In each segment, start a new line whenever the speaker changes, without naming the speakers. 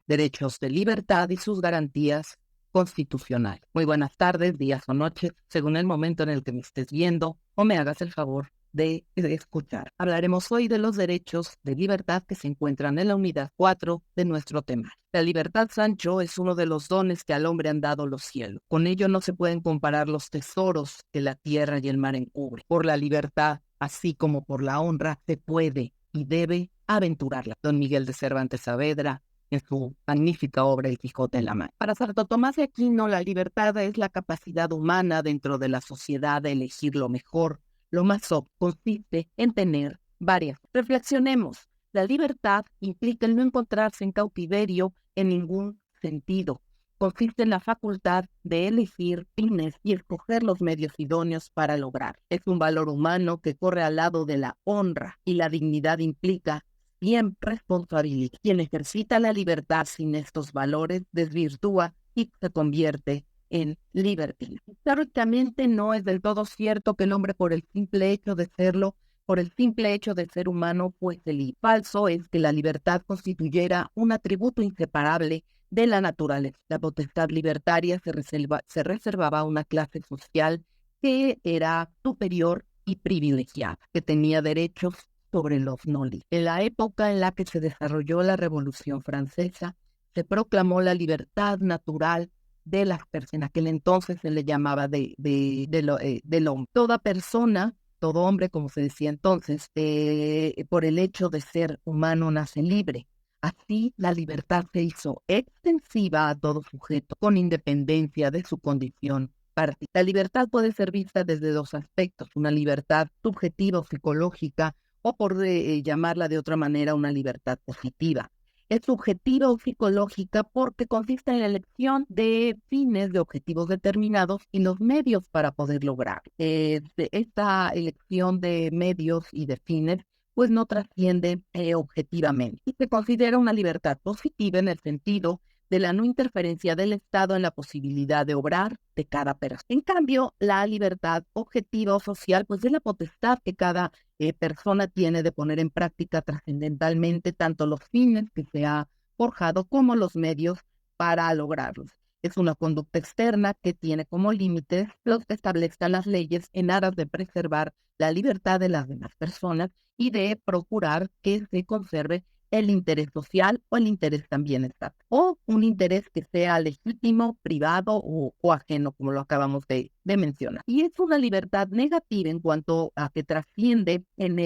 derechos de libertad y sus garantías constitucionales. Muy buenas tardes, días o noches, según el momento en el que me estés viendo o me hagas el favor de escuchar. Hablaremos hoy de los derechos de libertad que se encuentran en la unidad 4 de nuestro tema. La libertad, Sancho, es uno de los dones que al hombre han dado los cielos. Con ello no se pueden comparar los tesoros que la tierra y el mar encubren. Por la libertad, así como por la honra, se puede y debe aventurarla. Don Miguel de Cervantes Saavedra, en su magnífica obra El Quijote en la mano. Para Santo Tomás de Aquino, la libertad es la capacidad humana dentro de la sociedad de elegir lo mejor. Lo más óptimo consiste en tener varias. Reflexionemos. La libertad implica el no encontrarse en cautiverio en ningún sentido. Consiste en la facultad de elegir fines y escoger los medios idóneos para lograr. Es un valor humano que corre al lado de la honra, y la dignidad implica siempre responsabilidad. Quien ejercita la libertad sin estos valores desvirtúa y se convierte en libertino. Históricamente no es del todo cierto que el hombre, por el simple hecho de serlo, por el simple hecho de ser humano, fuese libre. Falso es que la libertad constituyera un atributo inseparable de la naturaleza. La potestad libertaria se reservaba a una clase social que era superior y privilegiada, que tenía derechos sobre los no libres. En la época en la que se desarrolló la Revolución Francesa, se proclamó la libertad natural de las personas. En aquel entonces se le llamaba del hombre. Toda persona, todo hombre, como se decía entonces, por el hecho de ser humano, nace libre. Así, la libertad se hizo extensiva a todo sujeto, con independencia de su condición. La libertad puede ser vista desde dos aspectos: una libertad subjetiva o psicológica, o por llamarla de otra manera, una libertad positiva. Es subjetiva o psicológica porque consiste en la elección de fines, de objetivos determinados y los medios para poder lograr. Esta elección de medios y de fines pues no trasciende objetivamente. Y se considera una libertad positiva en el sentido de la no interferencia del Estado en la posibilidad de obrar de cada persona. En cambio, la libertad objetiva o social pues es la potestad que cada persona tiene de poner en práctica trascendentalmente tanto los fines que se ha forjado como los medios para lograrlos. Es una conducta externa que tiene como límites los que establezcan las leyes en aras de preservar la libertad de las demás personas y de procurar que se conserve el interés social o el interés también estatal, o un interés que sea legítimo, privado o ajeno, como lo acabamos de mencionar. Y es una libertad negativa en cuanto a que trasciende en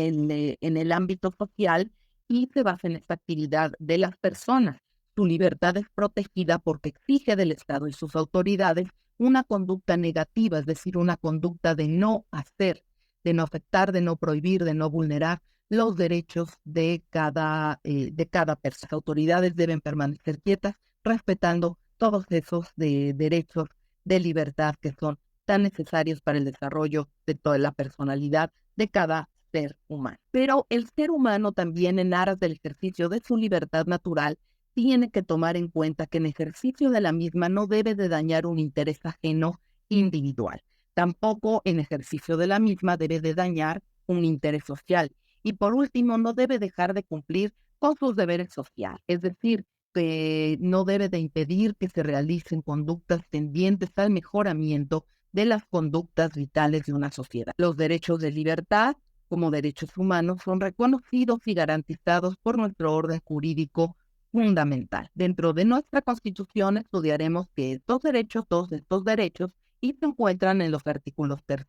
el ámbito social y se basa en esta actividad de las personas. Su libertad es protegida porque exige del Estado y sus autoridades una conducta negativa, es decir, una conducta de no hacer, de no afectar, de no prohibir, de no vulnerar los derechos de cada persona. Las autoridades deben permanecer quietas, respetando todos esos derechos de libertad que son tan necesarios para el desarrollo de toda la personalidad de cada ser humano. Pero el ser humano también, en aras del ejercicio de su libertad natural, tiene que tomar en cuenta que en ejercicio de la misma no debe de dañar un interés ajeno individual. Tampoco en ejercicio de la misma debe de dañar un interés social. Y por último, no debe dejar de cumplir con sus deberes sociales, es decir, que no debe de impedir que se realicen conductas tendientes al mejoramiento de las conductas vitales de una sociedad. Los derechos de libertad, como derechos humanos, son reconocidos y garantizados por nuestro orden jurídico fundamental. Dentro de nuestra Constitución estudiaremos que todos estos derechos, y se encuentran en los artículos 3,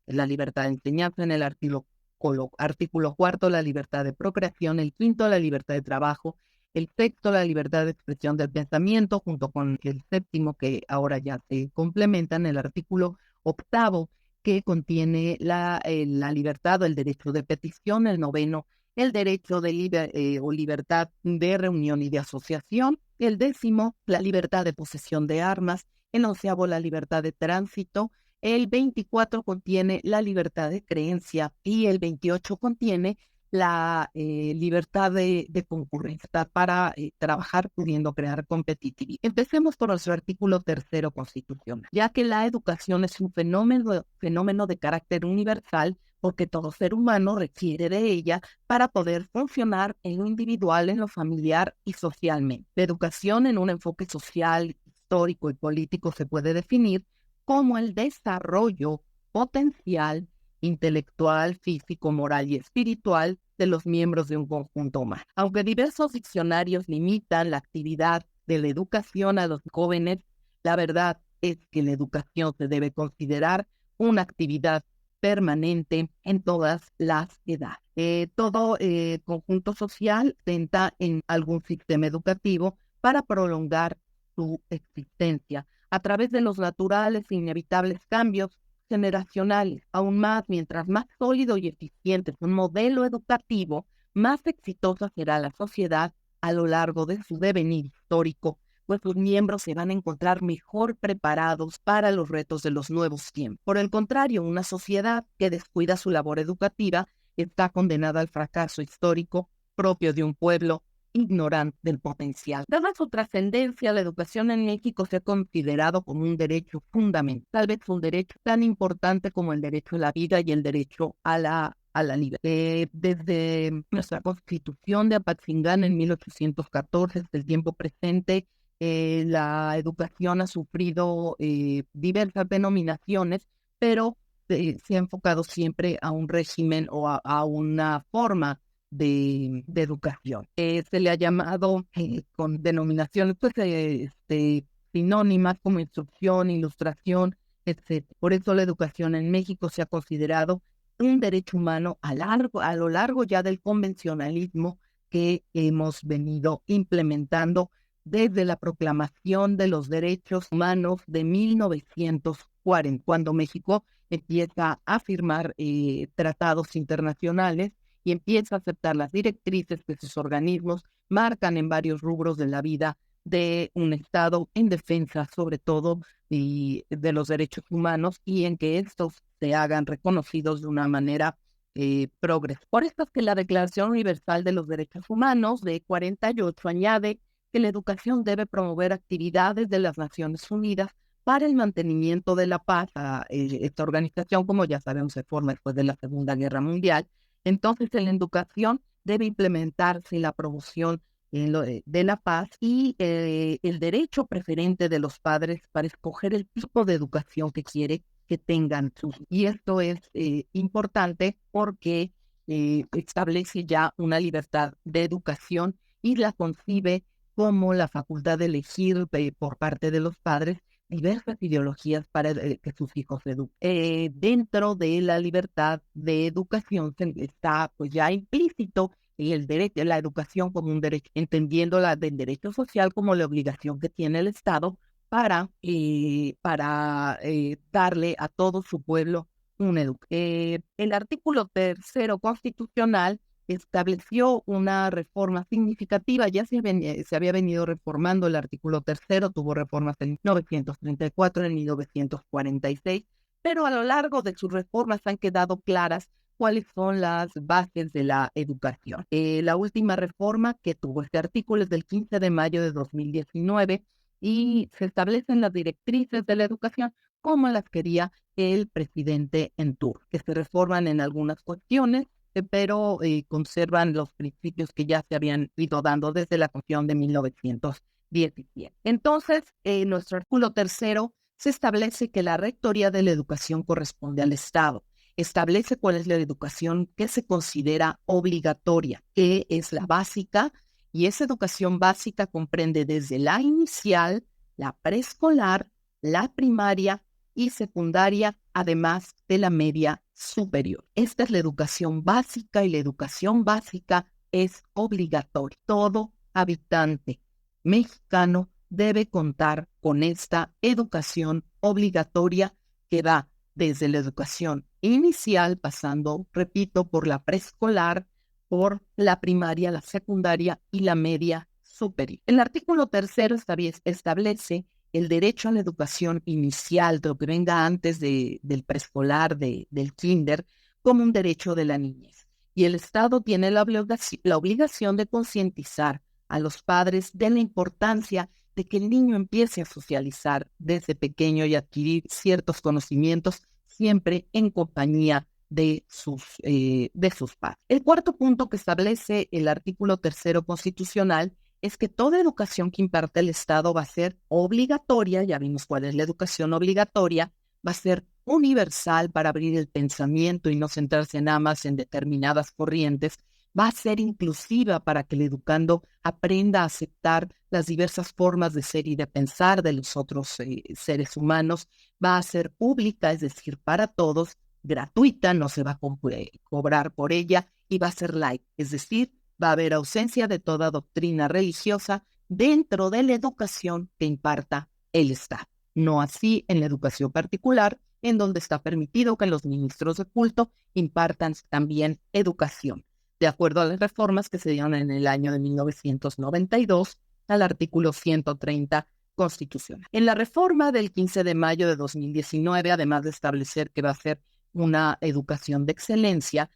la libertad de enseñanza; en el artículo 4, la libertad de procreación; el 5, la libertad de trabajo; el 6, la libertad de expresión del pensamiento, junto con el 7, que ahora ya se complementan, el artículo 8, que contiene la libertad o el derecho de petición; el 9, el derecho de libertad de reunión y de asociación; el 10, la libertad de posesión de armas; el 11, la libertad de tránsito; el 24 contiene la libertad de creencia y el 28 contiene la libertad de concurrencia para trabajar pudiendo crear competitividad. Empecemos por nuestro artículo 3 constitucional. Ya que la educación es un fenómeno de carácter universal, porque todo ser humano requiere de ella para poder funcionar en lo individual, en lo familiar y socialmente. La educación en un enfoque social, histórico y político se puede definir como el desarrollo potencial intelectual, físico, moral y espiritual de los miembros de un conjunto humano. Aunque diversos diccionarios limitan la actividad de la educación a los jóvenes, la verdad es que la educación se debe considerar una actividad permanente en todas las edades. Todo conjunto social tenta en algún sistema educativo para prolongar su existencia a través de los naturales e inevitables cambios generacionales. Aún más, mientras más sólido y eficiente es un modelo educativo, más exitosa será la sociedad a lo largo de su devenir histórico, pues sus miembros se van a encontrar mejor preparados para los retos de los nuevos tiempos. Por el contrario, una sociedad que descuida su labor educativa está condenada al fracaso histórico propio de un pueblo ignorante del potencial. Dada su trascendencia, la educación en México se ha considerado como un derecho fundamental, tal vez un derecho tan importante como el derecho a la vida y el derecho a la libertad. Desde nuestra Constitución de Apatzingán en 1814 hasta el tiempo presente, la educación ha sufrido diversas denominaciones, pero se ha enfocado siempre a un régimen o a una forma de educación. Se le ha llamado con denominaciones pues, sinónimas como instrucción, ilustración, etc. Por eso la educación en México se ha considerado un derecho humano a lo largo ya del convencionalismo que hemos venido implementando desde la Proclamación de los Derechos Humanos de 1940, cuando México empieza a firmar tratados internacionales y empieza a aceptar las directrices que sus organismos marcan en varios rubros de la vida de un Estado en defensa, sobre todo, de los derechos humanos y en que estos se hagan reconocidos de una manera progresiva. Por esto es que la Declaración Universal de los Derechos Humanos de 48 añade que la educación debe promover actividades de las Naciones Unidas para el mantenimiento de la paz. Esta organización, como ya sabemos, se forma después de la Segunda Guerra Mundial. Entonces, en la educación debe implementarse la promoción de la paz y el derecho preferente de los padres para escoger el tipo de educación que quiere que tengan sus hijos. Y esto es importante porque establece ya una libertad de educación y la concibe como la facultad de elegir por parte de los padres diversas ideologías para que sus hijos se eduquen. Dentro de la libertad de educación está pues ya implícito el derecho, la educación como un derecho, entendiendo la del derecho social como la obligación que tiene el Estado para darle a todo su pueblo una educación. El artículo 3º constitucional estableció una reforma significativa. Ya se había venido reformando el artículo 3º, tuvo reformas en 1934, en 1946, pero a lo largo de sus reformas han quedado claras cuáles son las bases de la educación. La última reforma que tuvo este artículo es del 15 de mayo de 2019 y se establecen las directrices de la educación como las quería el presidente en turno, que se reforman en algunas cuestiones, pero conservan los principios que ya se habían ido dando desde la Constitución de 1917. Entonces, en nuestro artículo 3º se establece que la rectoría de la educación corresponde al Estado. Establece cuál es la educación que se considera obligatoria, que es la básica, y esa educación básica comprende desde la inicial, la preescolar, la primaria y secundaria, además de la media superior. Esta es la educación básica y la educación básica es obligatoria. Todo habitante mexicano debe contar con esta educación obligatoria que va desde la educación inicial, pasando, repito, por la preescolar, por la primaria, la secundaria y la media superior. El artículo 3º establece el derecho a la educación inicial, de lo que venga antes del preescolar, del kinder, como un derecho de la niñez. Y el Estado tiene la obligación de concientizar a los padres de la importancia de que el niño empiece a socializar desde pequeño y adquirir ciertos conocimientos siempre en compañía de sus padres. El cuarto punto que establece el artículo tercero constitucional es que toda educación que imparte el Estado va a ser obligatoria, ya vimos cuál es la educación obligatoria, va a ser universal para abrir el pensamiento y no centrarse nada más en determinadas corrientes, va a ser inclusiva para que el educando aprenda a aceptar las diversas formas de ser y de pensar de los otros seres humanos, va a ser pública, es decir, para todos, gratuita, no se va a cobrar por ella, y va a ser laica, es decir, va a haber ausencia de toda doctrina religiosa dentro de la educación que imparta el Estado. No así en la educación particular, en donde está permitido que los ministros de culto impartan también educación, de acuerdo a las reformas que se dieron en el año de 1992 al artículo 130 constitucional. En la reforma del 15 de mayo de 2019, además de establecer que va a ser una educación de excelencia,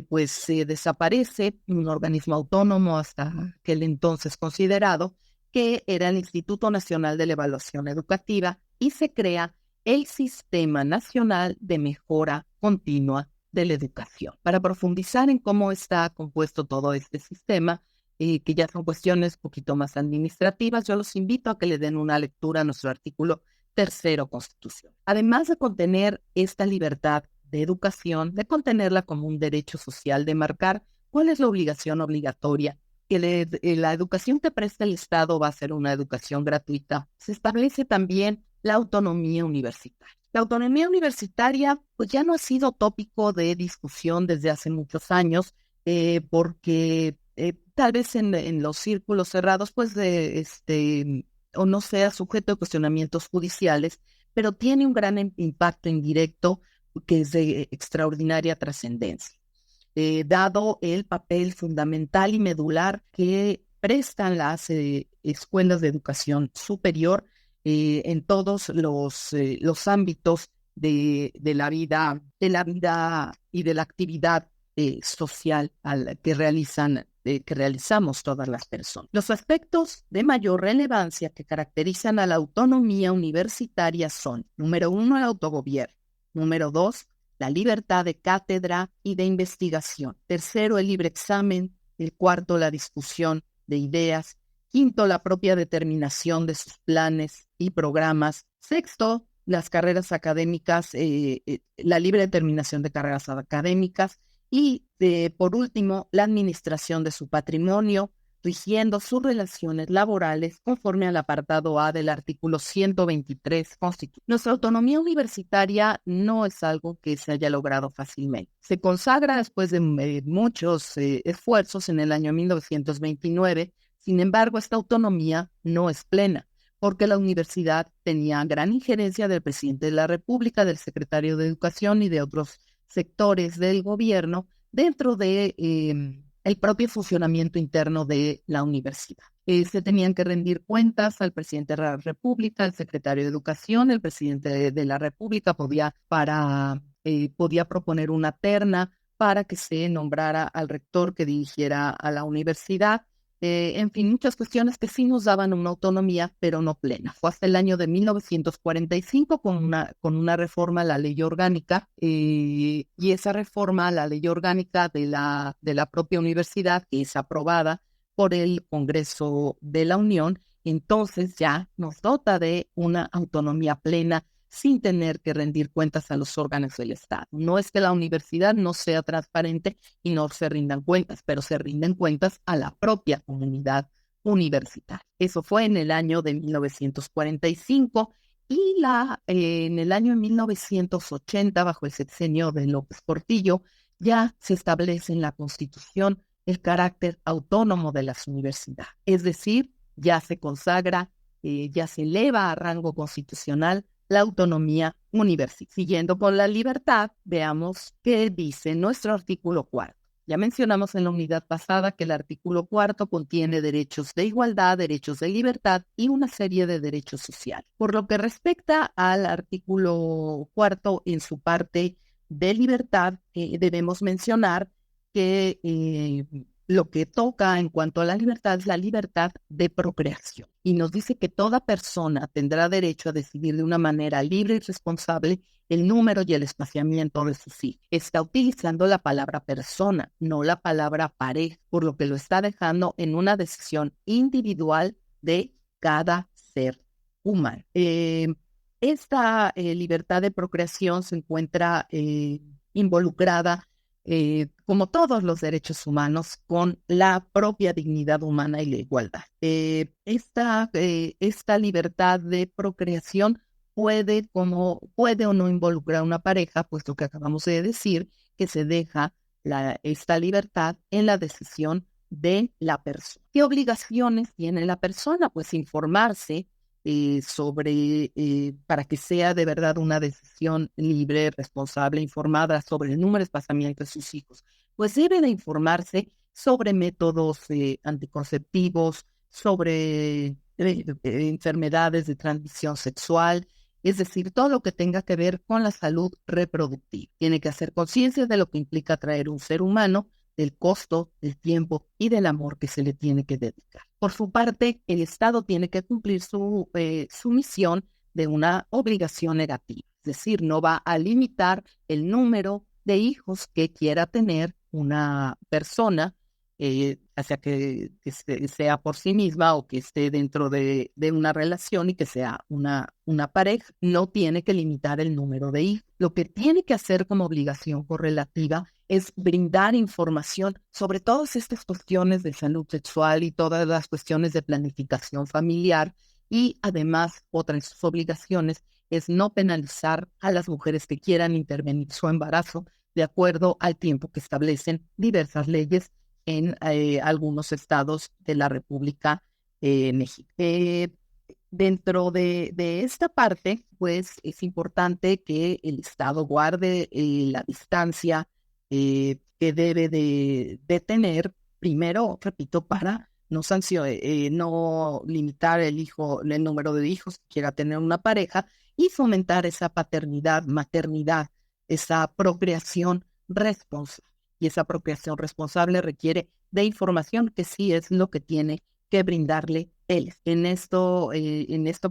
pues se desaparece un organismo autónomo hasta aquel entonces considerado, que era el Instituto Nacional de la Evaluación Educativa, y se crea el Sistema Nacional de Mejora Continua de la Educación. Para profundizar en cómo está compuesto todo este sistema, que ya son cuestiones un poquito más administrativas, yo los invito a que le den una lectura a nuestro artículo tercero constitucional. Además de contener esta libertad de educación, de contenerla como un derecho social, de marcar cuál es la obligación obligatoria, que la educación que presta el Estado va a ser una educación gratuita, se establece también la autonomía universitaria. La autonomía universitaria pues ya no ha sido tópico de discusión desde hace muchos años, porque tal vez en los círculos cerrados pues o no sea sujeto a cuestionamientos judiciales, pero tiene un gran impacto indirecto que es de extraordinaria trascendencia, dado el papel fundamental y medular que prestan las escuelas de educación superior en todos los ámbitos de la vida y de la actividad social que realizamos todas las personas. Los aspectos de mayor relevancia que caracterizan a la autonomía universitaria son: número 1, el autogobierno; número 2, la libertad de cátedra y de investigación; tercero, el libre examen; el cuarto, la discusión de ideas; quinto, la propia determinación de sus planes y programas; sexto, las carreras académicas, la libre determinación de carreras académicas; y por último, la administración de su patrimonio, rigiendo sus relaciones laborales conforme al apartado A del artículo 123 constitucional. Nuestra autonomía universitaria no es algo que se haya logrado fácilmente. Se consagra después de muchos esfuerzos en el año 1929. Sin embargo, esta autonomía no es plena, porque la universidad tenía gran injerencia del presidente de la República, del secretario de Educación y de otros sectores del gobierno dentro de el propio funcionamiento interno de la universidad. Se tenían que rendir cuentas al presidente de la República, al secretario de Educación. El presidente de la República podía proponer una terna para que se nombrara al rector que dirigiera a la universidad. En fin, muchas cuestiones que sí nos daban una autonomía, pero no plena. Fue hasta el año de 1945 con una reforma a la ley orgánica, y esa reforma a la ley orgánica de la propia universidad, que es aprobada por el Congreso de la Unión, entonces ya nos dota de una autonomía plena sin tener que rendir cuentas a los órganos del Estado. No es que la universidad no sea transparente y no se rindan cuentas, pero se rinden cuentas a la propia comunidad universitaria. Eso fue en el año de 1945, y en el año 1980, bajo el sexenio de López Portillo, ya se establece en la Constitución el carácter autónomo de las universidades. Es decir, ya se consagra, ya se eleva a rango constitucional la autonomía universitaria. Siguiendo con la libertad, veamos qué dice nuestro artículo 4. Ya mencionamos en la unidad pasada que el artículo 4 contiene derechos de igualdad, derechos de libertad y una serie de derechos sociales. Por lo que respecta al artículo 4 en su parte de libertad, debemos mencionar que lo que toca en cuanto a la libertad es la libertad de procreación. Y nos dice que toda persona tendrá derecho a decidir de una manera libre y responsable el número y el espaciamiento de sus hijos. Está utilizando la palabra persona, no la palabra pareja, por lo que lo está dejando en una decisión individual de cada ser humano. Esta libertad de procreación se encuentra involucrada, como todos los derechos humanos, con la propia dignidad humana y la igualdad. Esta libertad de procreación puede o no involucrar a una pareja, puesto que acabamos de decir que se deja esta libertad en la decisión de la persona. ¿Qué obligaciones tiene la persona? Pues informarse para que sea de verdad una decisión libre, responsable, informada sobre el número de espaciamiento de sus hijos. Pues debe de informarse sobre métodos anticonceptivos, sobre enfermedades de transmisión sexual, es decir, todo lo que tenga que ver con la salud reproductiva. Tiene que hacer conciencia de lo que implica traer un ser humano, del costo, del tiempo y del amor que se le tiene que dedicar. Por su parte, el Estado tiene que cumplir su misión de una obligación negativa, es decir, no va a limitar el número de hijos que quiera tener una persona, hacia que sea por sí misma o que esté dentro de una relación y que sea una pareja. No tiene que limitar el número de hijos. Lo que tiene que hacer como obligación correlativa es brindar información sobre todas estas cuestiones de salud sexual y todas las cuestiones de planificación familiar, y además otra de sus obligaciones es no penalizar a las mujeres que quieran intervenir su embarazo de acuerdo al tiempo que establecen diversas leyes en algunos estados de la República Mexicana. Dentro de esta parte, pues es importante que el Estado guarde la distancia que debe de tener, primero, repito, para no limitar el número de hijos que quiera tener una pareja, y fomentar esa paternidad, maternidad, esa procreación responsable. Y esa procreación responsable requiere de información, que sí es lo que tiene que brindarle él. En esto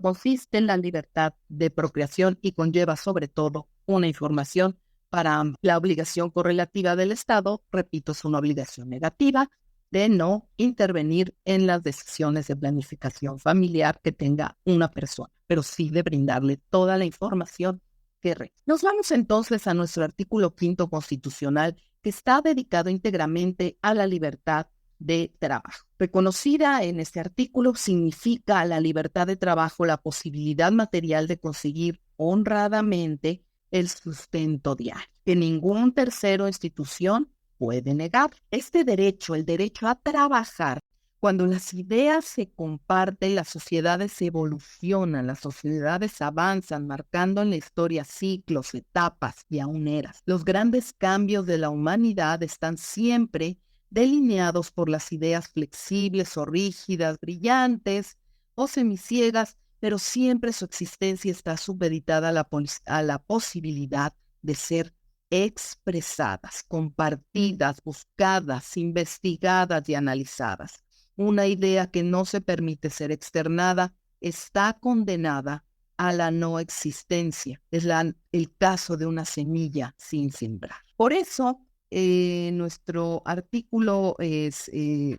consiste la libertad de procreación y conlleva sobre todo una información para la obligación correlativa del Estado. Repito, es una obligación negativa de no intervenir en las decisiones de planificación familiar que tenga una persona, pero sí de brindarle toda la información que requiere. Nos vamos entonces a nuestro artículo 5 constitucional, que está dedicado íntegramente a la libertad de trabajo. Reconocida en este artículo significa la libertad de trabajo la posibilidad material de conseguir honradamente el sustento diario, que ningún tercero o institución puede negar. Este derecho, el derecho a trabajar, cuando las ideas se comparten, las sociedades evolucionan, las sociedades avanzan, marcando en la historia ciclos, etapas y aún eras. Los grandes cambios de la humanidad están siempre delineados por las ideas flexibles o rígidas, brillantes o semiciegas, pero siempre su existencia está supeditada a la posibilidad de ser expresadas, compartidas, buscadas, investigadas y analizadas. Una idea que no se permite ser externada está condenada a la no existencia. Es el caso de una semilla sin sembrar. Por eso, nuestro artículo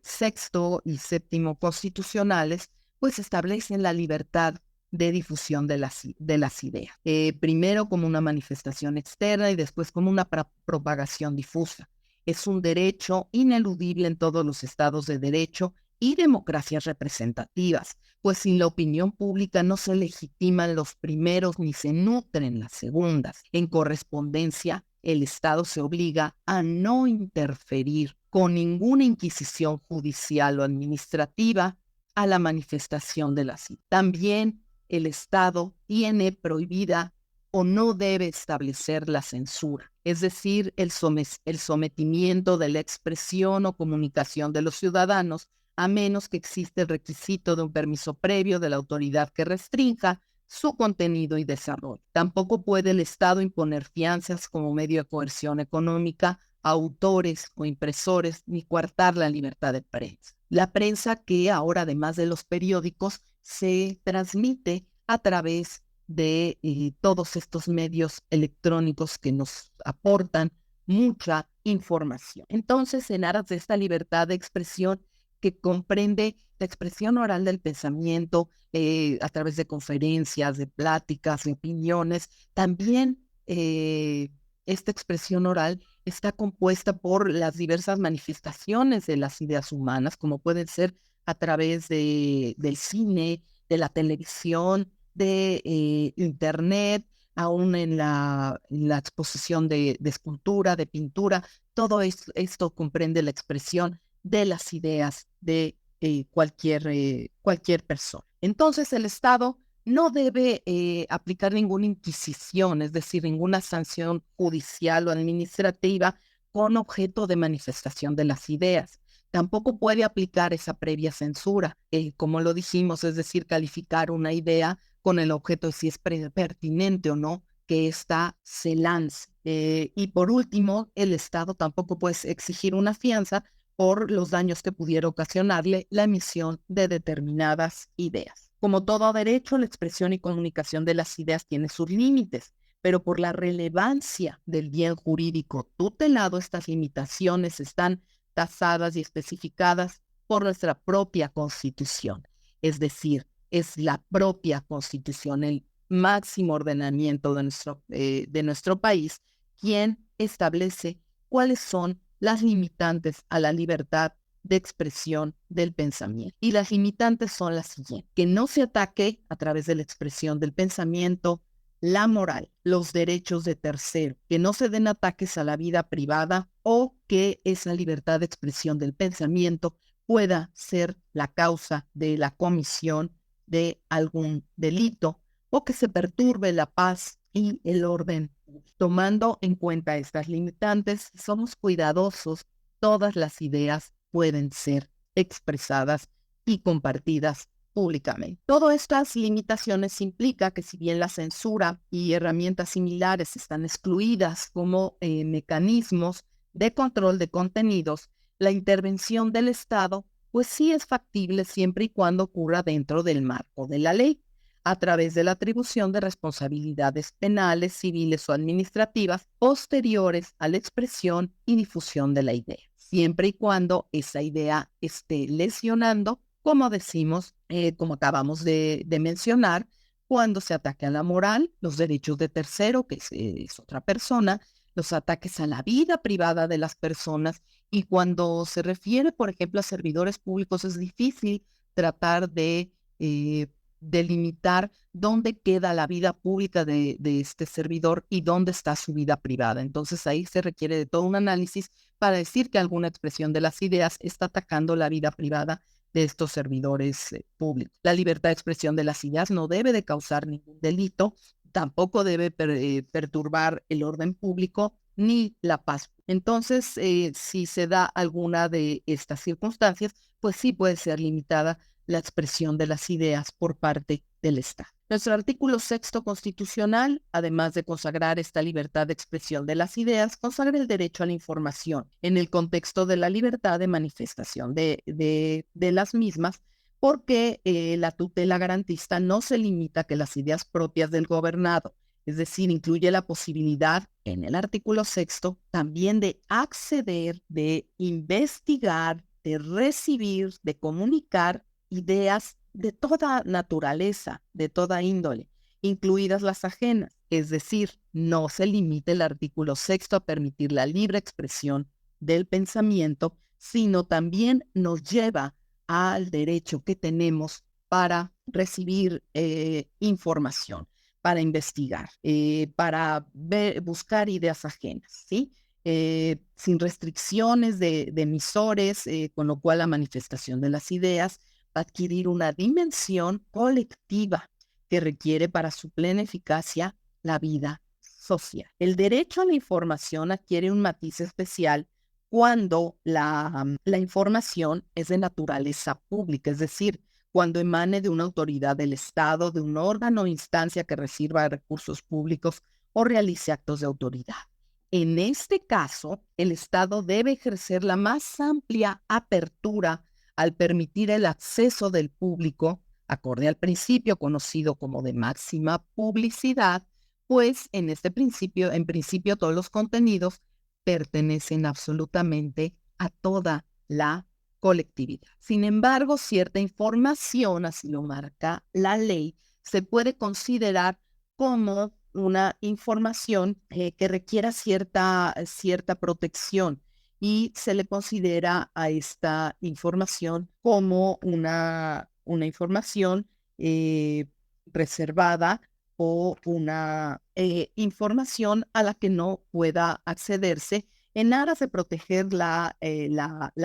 sexto y séptimo constitucionales pues establecen la libertad de difusión de las ideas. Primero como una manifestación externa y después como una propagación difusa. Es un derecho ineludible en todos los estados de derecho y democracias representativas, pues sin la opinión pública no se legitiman los primeros ni se nutren las segundas. En correspondencia, el Estado se obliga a no interferir con ninguna inquisición judicial o administrativa a la manifestación de las ideas. También el Estado tiene prohibida o no debe establecer la censura, es decir, el sometimiento de la expresión o comunicación de los ciudadanos, a menos que exista el requisito de un permiso previo de la autoridad que restrinja su contenido y desarrollo. Tampoco puede el Estado imponer fianzas como medio de coerción económica autores o impresores ni coartar la libertad de prensa. La prensa que ahora, además de los periódicos, se transmite a través de todos estos medios electrónicos que nos aportan mucha información. Entonces, en aras de esta libertad de expresión que comprende la expresión oral del pensamiento a través de conferencias, de pláticas, de opiniones, también esta expresión oral está compuesta por las diversas manifestaciones de las ideas humanas, como pueden ser a través del cine, de la televisión, de internet, aún en la exposición de escultura, de pintura. Todo esto comprende la expresión de las ideas de cualquier persona. Entonces, el Estado no debe aplicar ninguna inquisición, es decir, ninguna sanción judicial o administrativa con objeto de manifestación de las ideas. Tampoco puede aplicar esa previa censura, como lo dijimos, es decir, calificar una idea con el objeto de si es pertinente o no que ésta se lance. Y por último, el Estado tampoco puede exigir una fianza por los daños que pudiera ocasionarle la emisión de determinadas ideas. Como todo derecho, la expresión y comunicación de las ideas tiene sus límites, pero por la relevancia del bien jurídico tutelado, estas limitaciones están tasadas y especificadas por nuestra propia Constitución. Es decir, es la propia Constitución, el máximo ordenamiento de nuestro país, quien establece cuáles son las limitantes a la libertad de expresión del pensamiento. Y las limitantes son las siguientes: que no se ataque a través de la expresión del pensamiento la moral, los derechos de tercero, que no se den ataques a la vida privada o que esa libertad de expresión del pensamiento pueda ser la causa de la comisión de algún delito o que se perturbe la paz y el orden. Tomando en cuenta estas limitantes, somos cuidadosos. Todas las ideas pueden ser expresadas y compartidas públicamente. Todas estas limitaciones implica que si bien la censura y herramientas similares están excluidas como mecanismos de control de contenidos, la intervención del Estado pues sí es factible siempre y cuando ocurra dentro del marco de la ley, a través de la atribución de responsabilidades penales, civiles o administrativas posteriores a la expresión y difusión de la idea, siempre y cuando esa idea esté lesionando, como decimos, como acabamos de mencionar, cuando se ataque a la moral, los derechos de tercero, que es otra persona, los ataques a la vida privada de las personas, y cuando se refiere, por ejemplo, a servidores públicos, es difícil tratar de delimitar dónde queda la vida pública de este servidor y dónde está su vida privada. Entonces ahí se requiere de todo un análisis para decir que alguna expresión de las ideas está atacando la vida privada de estos servidores públicos. La libertad de expresión de las ideas no debe de causar ningún delito, tampoco debe perturbar el orden público ni la paz. Entonces, si se da alguna de estas circunstancias, pues sí puede ser limitada la expresión de las ideas por parte del Estado. Nuestro artículo 6º constitucional, además de consagrar esta libertad de expresión de las ideas, consagra el derecho a la información en el contexto de la libertad de manifestación de las mismas, porque la tutela garantista no se limita a que las ideas propias del gobernado, es decir, incluye la posibilidad en el artículo 6º también de acceder, de investigar, de recibir, de comunicar ideas de toda naturaleza, de toda índole, incluidas las ajenas. Es decir, no se limita el artículo 6º a permitir la libre expresión del pensamiento, sino también nos lleva al derecho que tenemos para recibir información, para investigar, para buscar ideas ajenas, ¿sí? Sin restricciones de emisores, con lo cual la manifestación de las ideas va a adquirir una dimensión colectiva que requiere para su plena eficacia la vida social. El derecho a la información adquiere un matiz especial cuando la información es de naturaleza pública, es decir, cuando emane de una autoridad del Estado, de un órgano o instancia que reciba recursos públicos o realice actos de autoridad. En este caso, el Estado debe ejercer la más amplia apertura al permitir el acceso del público, acorde al principio conocido como de máxima publicidad, pues en principio, todos los contenidos pertenecen absolutamente a toda la colectividad. Sin embargo, cierta información, así lo marca la ley, se puede considerar como una información que requiera cierta protección y se le considera a esta información como una información reservada o una información a la que no pueda accederse en aras de proteger la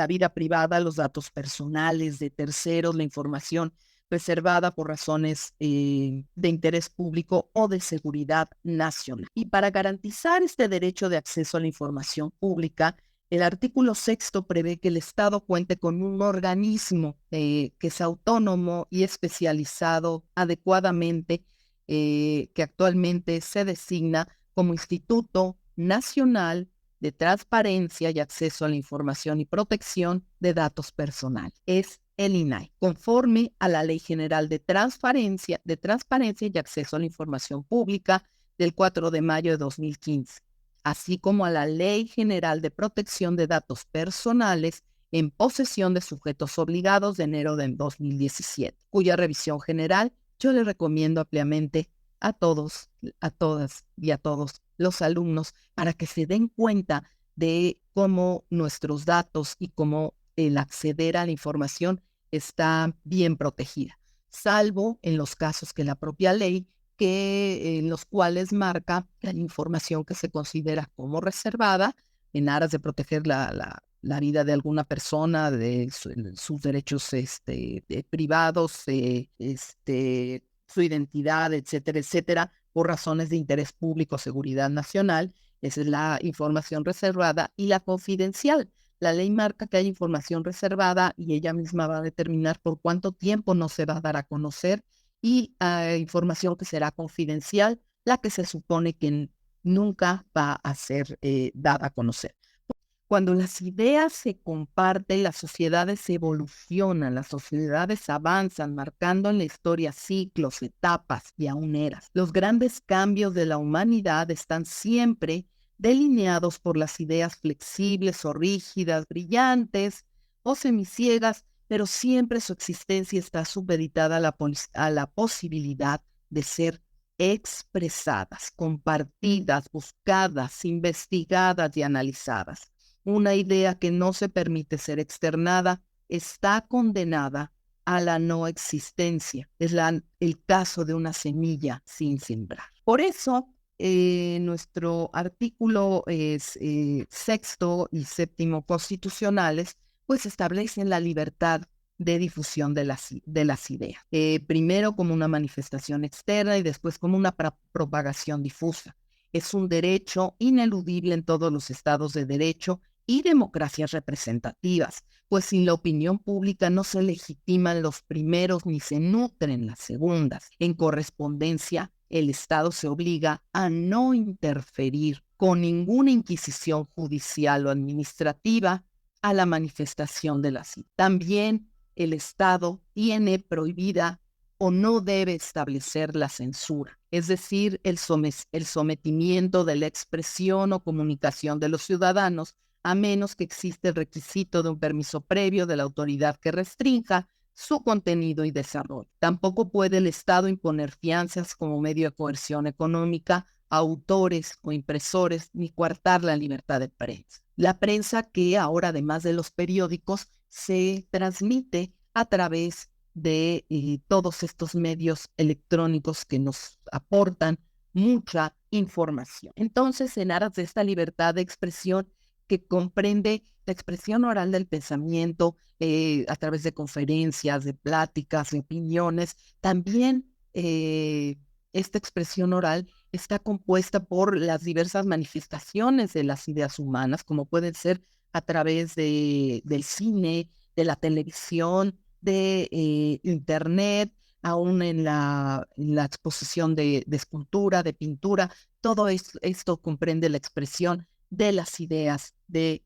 vida privada, los datos personales de terceros, la información reservada por razones de interés público o de seguridad nacional. Y para garantizar este derecho de acceso a la información pública, el artículo 6 prevé que el Estado cuente con un organismo que sea autónomo y especializado adecuadamente, que actualmente se designa como Instituto Nacional de Transparencia y Acceso a la Información y Protección de Datos Personales. Es el INAI, conforme a la Ley General de Transparencia y Acceso a la Información Pública del 4 de mayo de 2015, así como a la Ley General de Protección de Datos Personales en posesión de sujetos obligados de enero de 2017, cuya revisión general yo le recomiendo ampliamente a todos, a todas y a todos los alumnos para que se den cuenta de cómo nuestros datos y cómo el acceder a la información está bien protegida, salvo en los casos que la propia ley, en los cuales marca la información que se considera como reservada en aras de proteger la vida de alguna persona, de sus derechos privados, su identidad, etcétera, etcétera, por razones de interés público, seguridad nacional. Esa es la información reservada y la confidencial. La ley marca que hay información reservada y ella misma va a determinar por cuánto tiempo no se va a dar a conocer y información que será confidencial, la que se supone que nunca va a ser dada a conocer. Cuando las ideas se comparten, las sociedades evolucionan, las sociedades avanzan, marcando en la historia ciclos, etapas y aún eras. Los grandes cambios de la humanidad están siempre delineados por las ideas flexibles o rígidas, brillantes o semiciegas, pero siempre su existencia está supeditada a la posibilidad de ser expresadas, compartidas, buscadas, investigadas y analizadas. Una idea que no se permite ser externada está condenada a la no existencia. Es el caso de una semilla sin sembrar. Por eso, nuestro artículo sexto y séptimo constitucionales, pues establecen la libertad de difusión de las ideas. Primero como una manifestación externa y después como una propagación difusa. Es un derecho ineludible en todos los estados de derecho y democracias representativas, pues sin la opinión pública no se legitiman los primeros ni se nutren las segundas. En correspondencia, el Estado se obliga a no interferir con ninguna inquisición judicial o administrativa a la manifestación de las ideas. También el Estado tiene prohibida o no debe establecer la censura, es decir, el sometimiento de la expresión o comunicación de los ciudadanos, a menos que exista el requisito de un permiso previo de la autoridad que restrinja su contenido y desarrollo. Tampoco puede el Estado imponer fianzas como medio de coerción económica a autores o impresores, ni coartar la libertad de prensa. La prensa que ahora, además de los periódicos, se transmite a través de todos estos medios electrónicos que nos aportan mucha información. Entonces, en aras de esta libertad de expresión que comprende la expresión oral del pensamiento a través de conferencias, de pláticas, de opiniones, también esta expresión oral está compuesta por las diversas manifestaciones de las ideas humanas, como pueden ser a través del cine, de la televisión, de internet, aún en la exposición de escultura, de pintura. Todo esto comprende la expresión de las ideas de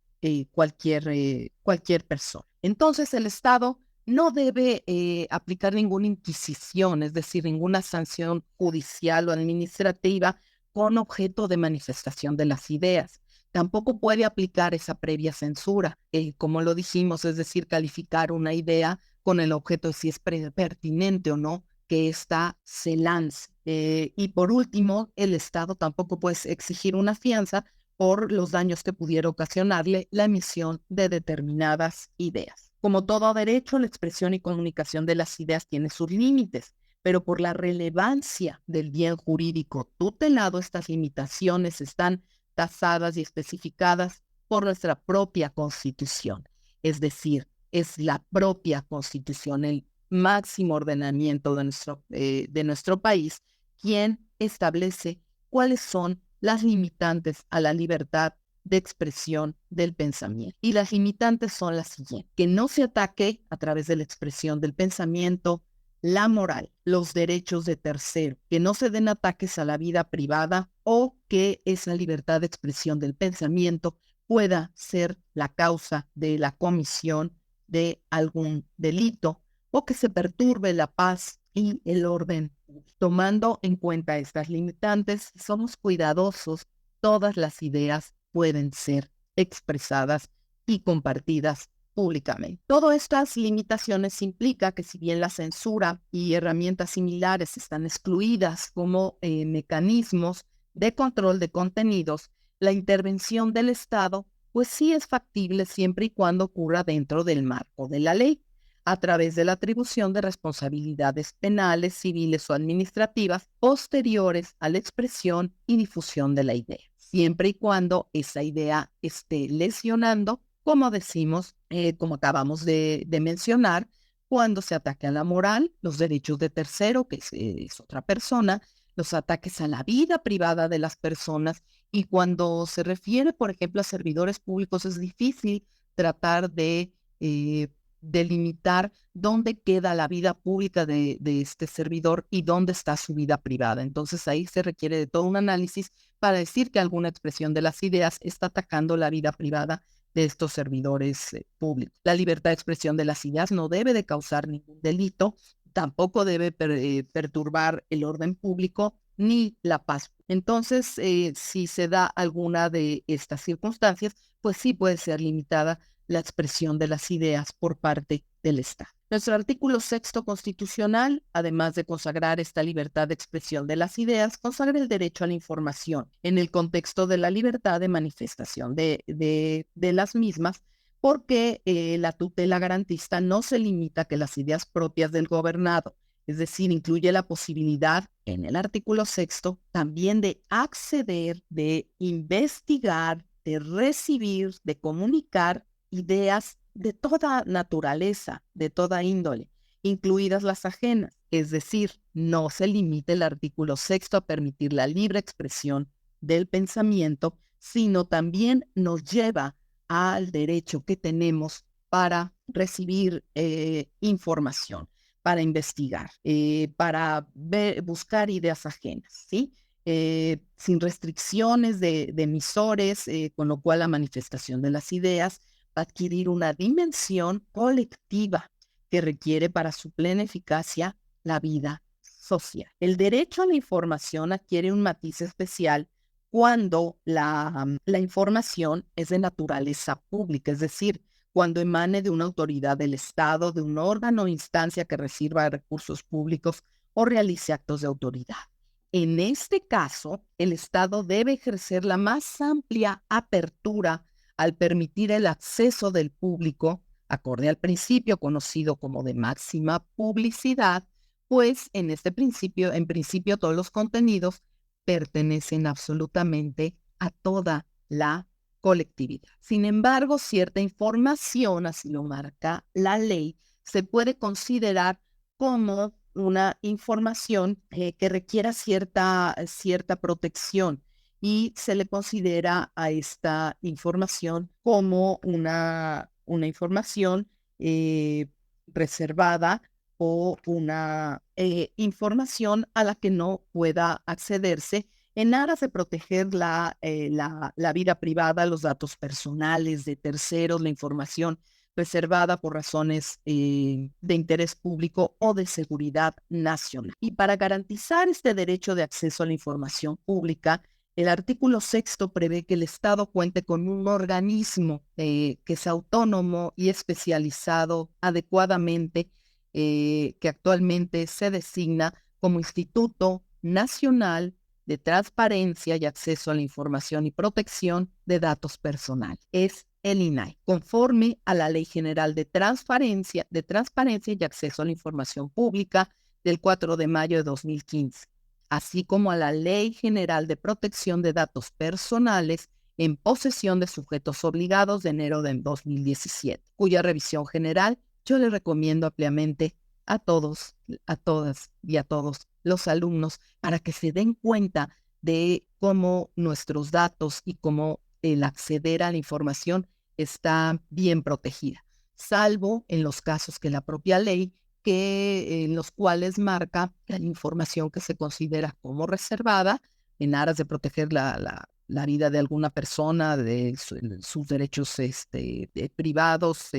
cualquier persona. Entonces, el Estado no debe aplicar ninguna inquisición, es decir, ninguna sanción judicial o administrativa con objeto de manifestación de las ideas. Tampoco puede aplicar esa previa censura, como lo dijimos, es decir, calificar una idea con el objeto de si es pertinente o no que ésta se lance. Y por último, el Estado tampoco puede exigir una fianza por los daños que pudiera ocasionarle la emisión de determinadas ideas. Como todo derecho, la expresión y comunicación de las ideas tiene sus límites, pero por la relevancia del bien jurídico tutelado, estas limitaciones están tasadas y especificadas por nuestra propia Constitución. Es decir, es la propia Constitución, el máximo ordenamiento de nuestro país, quien establece cuáles son las limitantes a la libertad de expresión del pensamiento. Y las limitantes son las siguientes: que no se ataque a través de la expresión del pensamiento la moral, los derechos de tercero, que no se den ataques a la vida privada o que esa libertad de expresión del pensamiento pueda ser la causa de la comisión de algún delito o que se perturbe la paz y el orden. Tomando en cuenta estas limitantes, somos cuidadosos, todas las ideas pueden ser expresadas y compartidas públicamente. Todas estas limitaciones implica que si bien la censura y herramientas similares están excluidas como mecanismos de control de contenidos, la intervención del Estado pues sí es factible siempre y cuando ocurra dentro del marco de la ley, a través de la atribución de responsabilidades penales, civiles o administrativas posteriores a la expresión y difusión de la idea, siempre y cuando esa idea esté lesionando, como decimos, como acabamos de mencionar, cuando se ataque a la moral, los derechos de tercero, que es otra persona, los ataques a la vida privada de las personas, y cuando se refiere, por ejemplo, a servidores públicos, es difícil tratar de delimitar dónde queda la vida pública de este servidor y dónde está su vida privada. Entonces ahí se requiere de todo un análisis para decir que alguna expresión de las ideas está atacando la vida privada de estos servidores públicos. La libertad de expresión de las ideas no debe de causar ningún delito, tampoco debe perturbar el orden público ni la paz. Entonces, si se da alguna de estas circunstancias, pues sí puede ser limitada la expresión de las ideas por parte del Estado. Nuestro artículo 6º constitucional, además de consagrar esta libertad de expresión de las ideas, consagra el derecho a la información en el contexto de la libertad de manifestación de las mismas, porque la tutela garantista no se limita a que las ideas propias del gobernado, es decir, incluye la posibilidad en el artículo 6º también de acceder, de investigar, de recibir, de comunicar ideas de toda naturaleza, de toda índole, incluidas las ajenas. Es decir, no se limita el artículo 6º a permitir la libre expresión del pensamiento, sino también nos lleva al derecho que tenemos para recibir información, para investigar, para buscar ideas ajenas, ¿sí? Sin restricciones de emisores, con lo cual la manifestación de las ideas va a adquirir una dimensión colectiva que requiere para su plena eficacia la vida social. El derecho a la información adquiere un matiz especial cuando la información es de naturaleza pública, es decir, cuando emane de una autoridad del Estado, de un órgano o instancia que reciba recursos públicos o realice actos de autoridad. En este caso, el Estado debe ejercer la más amplia apertura al permitir el acceso del público, acorde al principio conocido como de máxima publicidad, pues en principio todos los contenidos pertenecen absolutamente a toda la colectividad. Sin embargo, cierta información, así lo marca la ley, se puede considerar como una información que requiera cierta protección, y se le considera a esta información como una información reservada o una información a la que no pueda accederse en aras de proteger la vida privada, los datos personales de terceros, la información reservada por razones de interés público o de seguridad nacional. Y para garantizar este derecho de acceso a la información pública, el artículo 6 prevé que el Estado cuente con un organismo que sea autónomo y especializado adecuadamente, que actualmente se designa como Instituto Nacional de Transparencia y Acceso a la Información y Protección de Datos Personales. Es el INAI, conforme a la Ley General de Transparencia y Acceso a la Información Pública del 4 de mayo de 2015, así como a la Ley General de Protección de Datos Personales en posesión de sujetos obligados de enero de 2017, cuya revisión general yo le recomiendo ampliamente a todos, a todas y a todos los alumnos para que se den cuenta de cómo nuestros datos y cómo el acceder a la información está bien protegida, salvo en los casos que la propia ley, en los cuales marca la información que se considera como reservada en aras de proteger la vida de alguna persona, de sus derechos privados,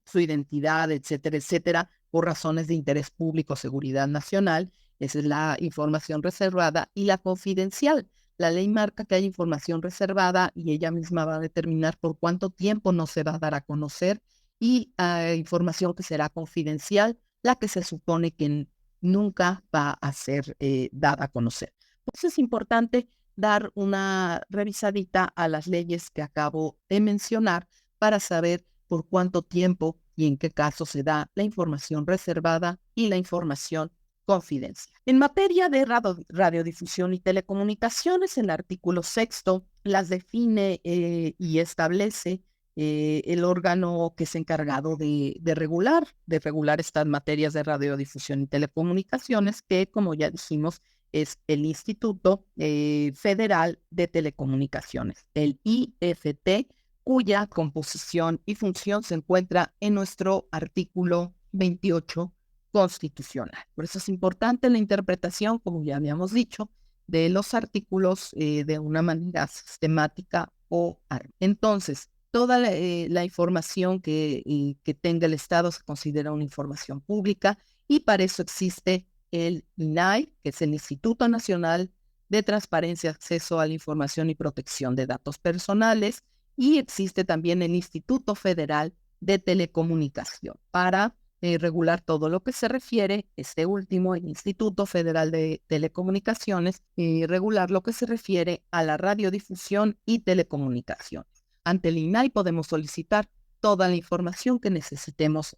su identidad, etcétera, etcétera, por razones de interés público, seguridad nacional. Esa es la información reservada y la confidencial. La ley marca que hay información reservada y ella misma va a determinar por cuánto tiempo no se va a dar a conocer, y información que será confidencial, la que se supone que nunca va a ser dada a conocer. Pues es importante dar una revisadita a las leyes que acabo de mencionar para saber por cuánto tiempo y en qué caso se da la información reservada y la información confidencial. En materia de radiodifusión y telecomunicaciones, el artículo 6 las define y establece el órgano que es encargado de regular estas materias de radiodifusión y telecomunicaciones, que, como ya dijimos, es el Instituto Federal de Telecomunicaciones, el IFT, cuya composición y función se encuentra en nuestro artículo 28 constitucional. Por eso es importante la interpretación, como ya habíamos dicho, de los artículos de una manera sistemática o arma. Entonces, toda la información que tenga el Estado se considera una información pública, y para eso existe el INAI, que es el Instituto Nacional de Transparencia, Acceso a la Información y Protección de Datos Personales, y existe también el Instituto Federal de Telecomunicación para regular todo lo que se refiere, este último, el Instituto Federal de Telecomunicaciones, regular lo que se refiere a la radiodifusión y telecomunicación. Ante el INAI podemos solicitar toda la información que necesitemos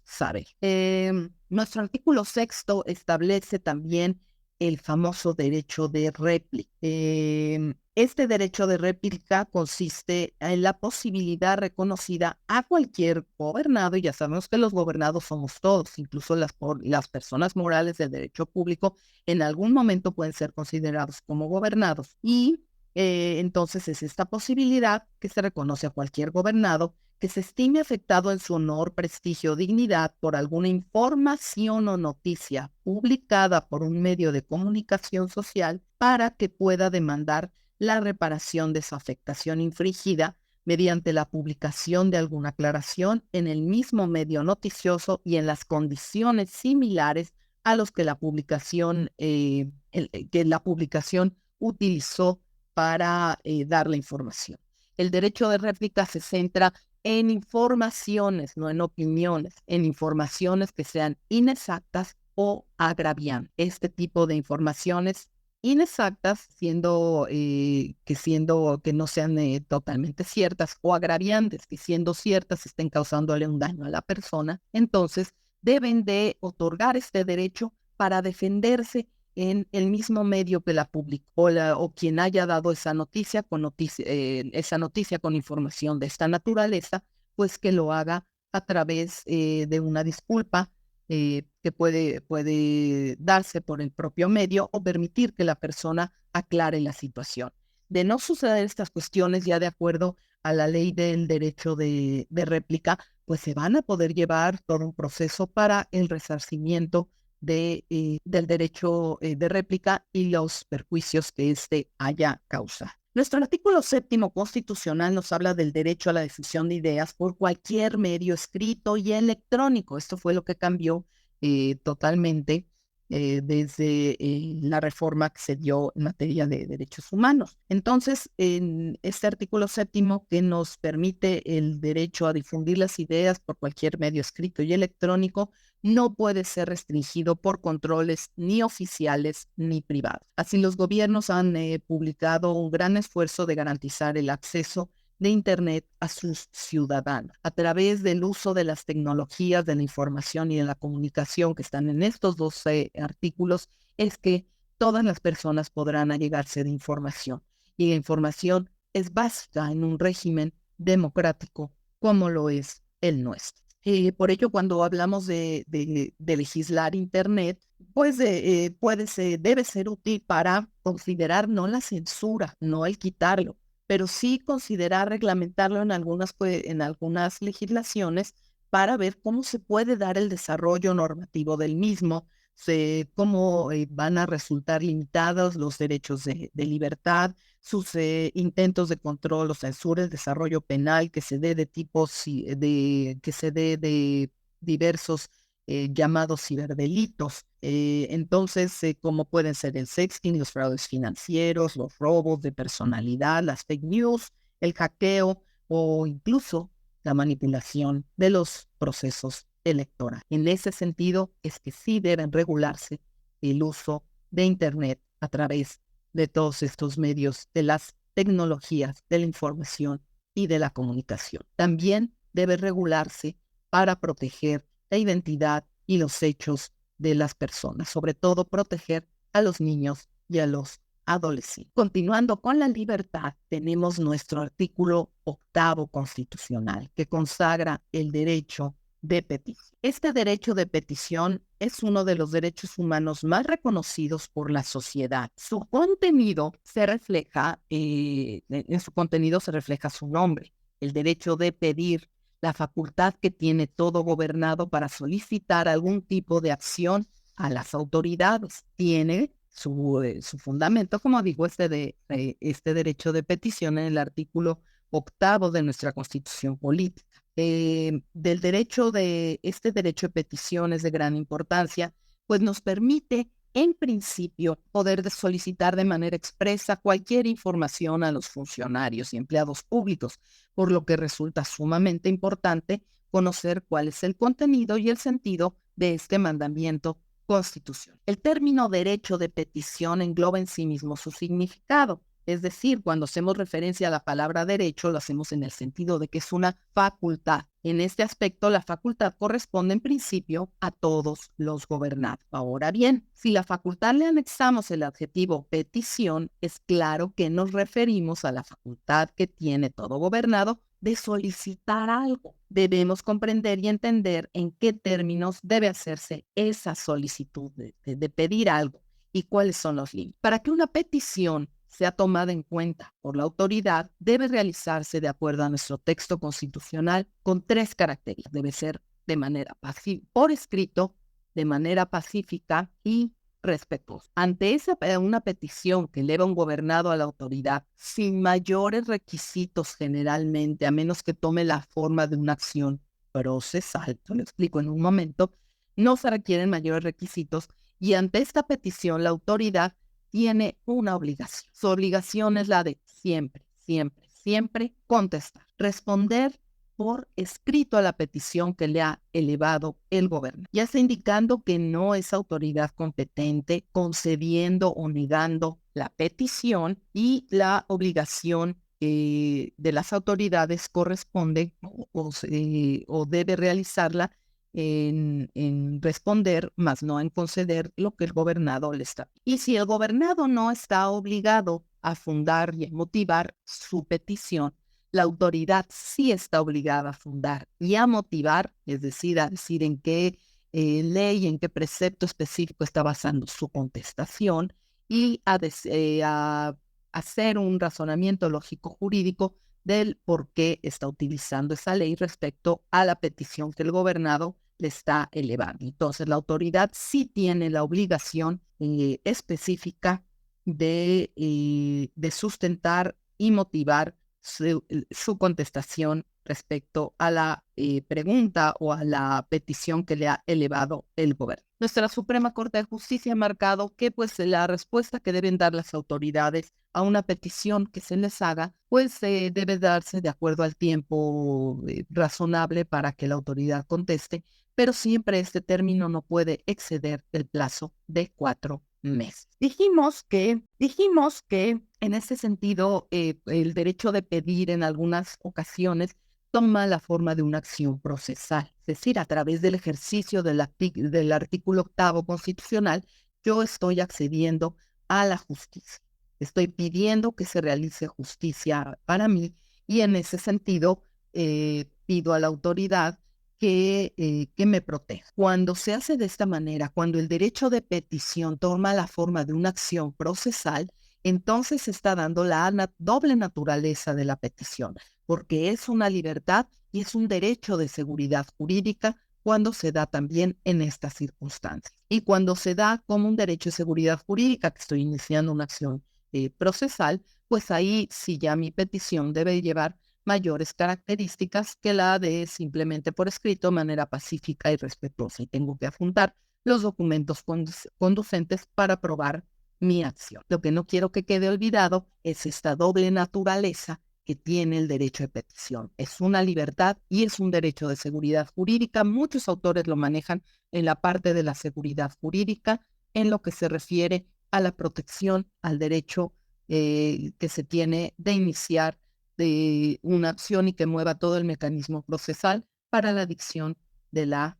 saber. Nuestro artículo 6 establece también el famoso derecho de réplica. Este derecho de réplica consiste en la posibilidad reconocida a cualquier gobernado, y ya sabemos que los gobernados somos todos, incluso las personas morales del derecho público en algún momento pueden ser considerados como gobernados, y entonces es esta posibilidad que se reconoce a cualquier gobernado que se estime afectado en su honor, prestigio o dignidad por alguna información o noticia publicada por un medio de comunicación social, para que pueda demandar la reparación de su afectación infringida mediante la publicación de alguna aclaración en el mismo medio noticioso y en las condiciones similares a los que la publicación utilizó para dar la información. El derecho de réplica se centra en informaciones, no en opiniones, en informaciones que sean inexactas o agraviantes. Este tipo de informaciones inexactas, que no sean totalmente ciertas, o agraviantes, que siendo ciertas estén causándole un daño a la persona, entonces deben de otorgar este derecho para defenderse en el mismo medio que la publicó o quien haya dado esa noticia con información de esta naturaleza, pues que lo haga a través de una disculpa que puede darse por el propio medio, o permitir que la persona aclare la situación. De no suceder estas cuestiones, ya de acuerdo a la ley del derecho de réplica, pues se van a poder llevar todo un proceso para el resarcimiento del derecho de réplica y los perjuicios que éste haya causado. Nuestro artículo 7º constitucional nos habla del derecho a la difusión de ideas por cualquier medio escrito y electrónico. Esto fue lo que cambió totalmente desde la reforma que se dio en materia de derechos humanos. Entonces, en este artículo 7º que nos permite el derecho a difundir las ideas por cualquier medio escrito y electrónico, no puede ser restringido por controles ni oficiales ni privados. Así, los gobiernos han publicado un gran esfuerzo de garantizar el acceso de Internet a sus ciudadanos. A través del uso de las tecnologías de la información y de la comunicación que están en estos 12 artículos, es que todas las personas podrán allegarse de información. Y la información es básica en un régimen democrático como lo es el nuestro. Por ello, cuando hablamos de legislar Internet, pues debe ser útil para considerar no la censura, no el quitarlo, pero sí considerar reglamentarlo en algunas legislaciones para ver cómo se puede dar el desarrollo normativo del mismo, cómo van a resultar limitados los derechos de libertad, sus intentos de control o censura, el desarrollo penal que se dé de diversos llamados ciberdelitos. Entonces, como pueden ser el sexting, los fraudes financieros, los robos de personalidad, las fake news, el hackeo o incluso la manipulación de los procesos electorales. En ese sentido, es que sí deben regularse el uso de Internet a través de todos estos medios, de las tecnologías, de la información y de la comunicación. También debe regularse para proteger la identidad y los hechos de las personas, sobre todo proteger a los niños y a los adolescentes. Continuando con la libertad, tenemos nuestro artículo 8º constitucional que consagra el derecho de petición. Este derecho de petición es uno de los derechos humanos más reconocidos por la sociedad. Su contenido se refleja, en su contenido se refleja su nombre, el derecho de pedir, la facultad que tiene todo gobernado para solicitar algún tipo de acción a las autoridades. Tiene su fundamento, como digo, este derecho de petición en el artículo 8º de nuestra Constitución Política. Este derecho de petición es de gran importancia, pues nos permite, en principio, poder solicitar de manera expresa cualquier información a los funcionarios y empleados públicos, por lo que resulta sumamente importante conocer cuál es el contenido y el sentido de este mandamiento constitucional. El término derecho de petición engloba en sí mismo su significado. Es decir, cuando hacemos referencia a la palabra derecho, lo hacemos en el sentido de que es una facultad. En este aspecto, la facultad corresponde en principio a todos los gobernados. Ahora bien, si la facultad le anexamos el adjetivo petición, es claro que nos referimos a la facultad que tiene todo gobernado de solicitar algo. Debemos comprender y entender en qué términos debe hacerse esa solicitud de pedir algo y cuáles son los límites. Para que una petición sea tomada en cuenta por la autoridad, debe realizarse de acuerdo a nuestro texto constitucional con 3 características. Debe ser de manera por escrito, de manera pacífica y respetuosa. Ante una petición que eleva un gobernado a la autoridad sin mayores requisitos generalmente, a menos que tome la forma de una acción procesal, lo explico en un momento, no se requieren mayores requisitos y ante esta petición la autoridad tiene una obligación. Su obligación es la de siempre contestar, responder por escrito a la petición que le ha elevado el gobierno, ya sea indicando que no es autoridad competente, concediendo o negando la petición, y la obligación de las autoridades corresponde o debe realizarla en responder, más no en conceder lo que el gobernado le está. Y si el gobernado no está obligado a fundar y a motivar su petición, la autoridad sí está obligada a fundar y a motivar, es decir, a decir en qué ley, en qué precepto específico está basando su contestación, y a hacer un razonamiento lógico-jurídico del por qué está utilizando esa ley respecto a la petición que el gobernado le está elevando. Entonces, la autoridad sí tiene la obligación específica de sustentar y motivar su contestación respecto a la pregunta o a la petición que le ha elevado el gobierno. Nuestra Suprema Corte de Justicia ha marcado que pues la respuesta que deben dar las autoridades a una petición que se les haga, pues debe darse de acuerdo al tiempo razonable para que la autoridad conteste, pero siempre este término no puede exceder el plazo de 4 meses. Dijimos que en ese sentido el derecho de pedir en algunas ocasiones toma la forma de una acción procesal, es decir, a través del ejercicio del artículo 8 constitucional, yo estoy accediendo a la justicia. Estoy pidiendo que se realice justicia para mí y en ese sentido pido a la autoridad que me proteja. Cuando se hace de esta manera, cuando el derecho de petición toma la forma de una acción procesal, entonces se está dando la doble naturaleza de la petición, porque es una libertad y es un derecho de seguridad jurídica cuando se da también en estas circunstancias. Y cuando se da como un derecho de seguridad jurídica, que estoy iniciando una acción procesal, pues ahí sí ya mi petición debe llevar mayores características que la de simplemente por escrito, de manera pacífica y respetuosa. Y tengo que adjuntar los documentos conducentes para probar mi acción. Lo que no quiero que quede olvidado es esta doble naturaleza que tiene el derecho de petición. Es una libertad y es un derecho de seguridad jurídica. Muchos autores lo manejan en la parte de la seguridad jurídica, en lo que se refiere a la protección, al derecho que se tiene de iniciar de una acción y que mueva todo el mecanismo procesal para la dicción de la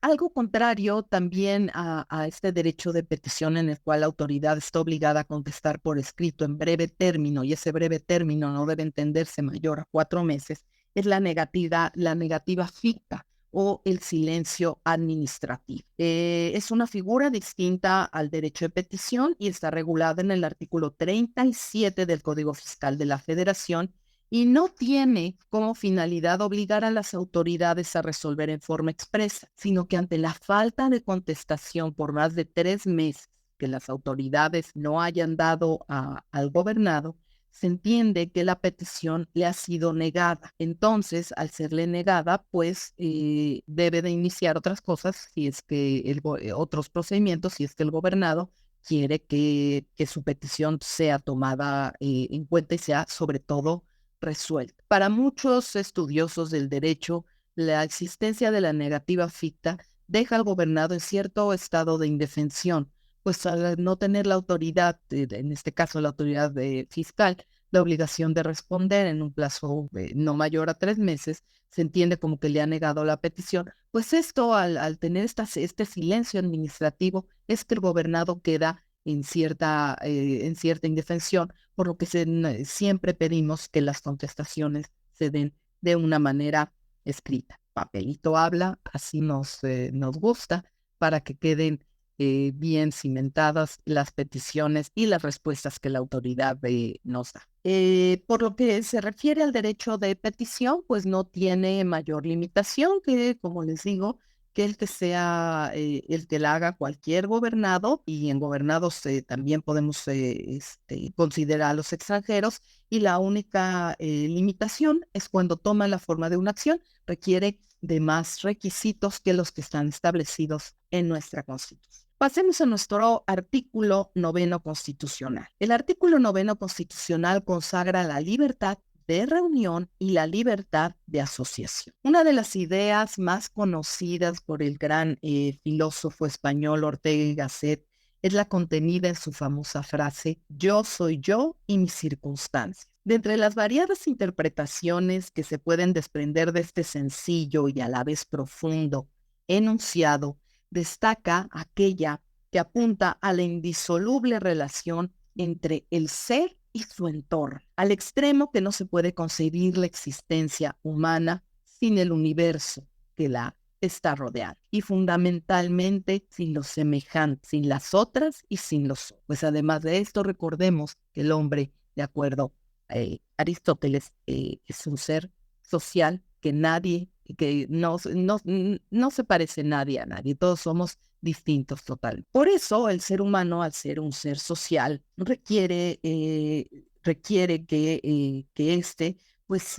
algo contrario también a este derecho de petición en el cual la autoridad está obligada a contestar por escrito en breve término, y ese breve término no debe entenderse mayor a 4 meses, es la negativa ficta o el silencio administrativo. Es una figura distinta al derecho de petición y está regulada en el artículo 37 del Código Fiscal de la Federación y no tiene como finalidad obligar a las autoridades a resolver en forma expresa, sino que ante la falta de contestación por más de 3 meses que las autoridades no hayan dado al gobernado, se entiende que la petición le ha sido negada. Entonces, al serle negada, pues debe de iniciar otras cosas, si es que otros procedimientos, si es que el gobernado quiere que su petición sea tomada en cuenta y sea sobre todo resuelta. Para muchos estudiosos del derecho, la existencia de la negativa ficta deja al gobernado en cierto estado de indefensión, pues al no tener la autoridad, en este caso la autoridad fiscal, la obligación de responder en un plazo no mayor a 3 meses, se entiende como que le ha negado la petición, pues esto al tener este silencio administrativo es que el gobernado queda en cierta indefensión, por lo que siempre pedimos que las contestaciones se den de una manera escrita. Papelito habla, así nos gusta, para que queden bien cimentadas las peticiones y las respuestas que la autoridad nos da. Por lo que se refiere al derecho de petición, pues no tiene mayor limitación que, como les digo, que el que sea el que la haga cualquier gobernado, y en gobernados también podemos considerar a los extranjeros, y la única limitación es cuando toma la forma de una acción, requiere de más requisitos que los que están establecidos en nuestra Constitución. Pasemos a nuestro artículo 9 constitucional. El artículo 9 constitucional consagra la libertad de reunión y la libertad de asociación. Una de las ideas más conocidas por el gran filósofo español Ortega y Gasset es la contenida en su famosa frase: yo soy yo y mis circunstancias. De entre las variadas interpretaciones que se pueden desprender de este sencillo y a la vez profundo enunciado, destaca aquella que apunta a la indisoluble relación entre el ser y su entorno, al extremo que no se puede concebir la existencia humana sin el universo que la está rodeando, y fundamentalmente sin los semejantes, sin las otras y sin los otros. Pues además de esto, recordemos que el hombre, de acuerdo a Aristóteles, es un ser social, que nadie que no se parece nadie a nadie, todos somos distintos total. Por eso el ser humano, al ser un ser social, requiere que éste pues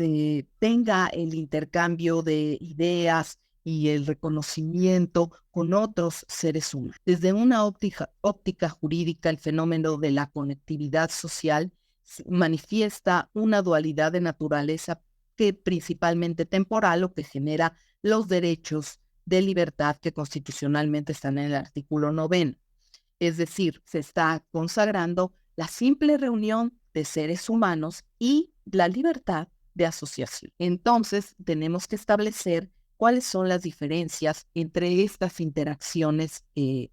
tenga el intercambio de ideas y el reconocimiento con otros seres humanos. Desde una óptica jurídica, el fenómeno de la conectividad social manifiesta una dualidad de naturaleza que principalmente temporal o que genera los derechos de libertad que constitucionalmente están en el artículo 9. Es decir, se está consagrando la simple reunión de seres humanos y la libertad de asociación. Entonces, tenemos que establecer cuáles son las diferencias entre estas interacciones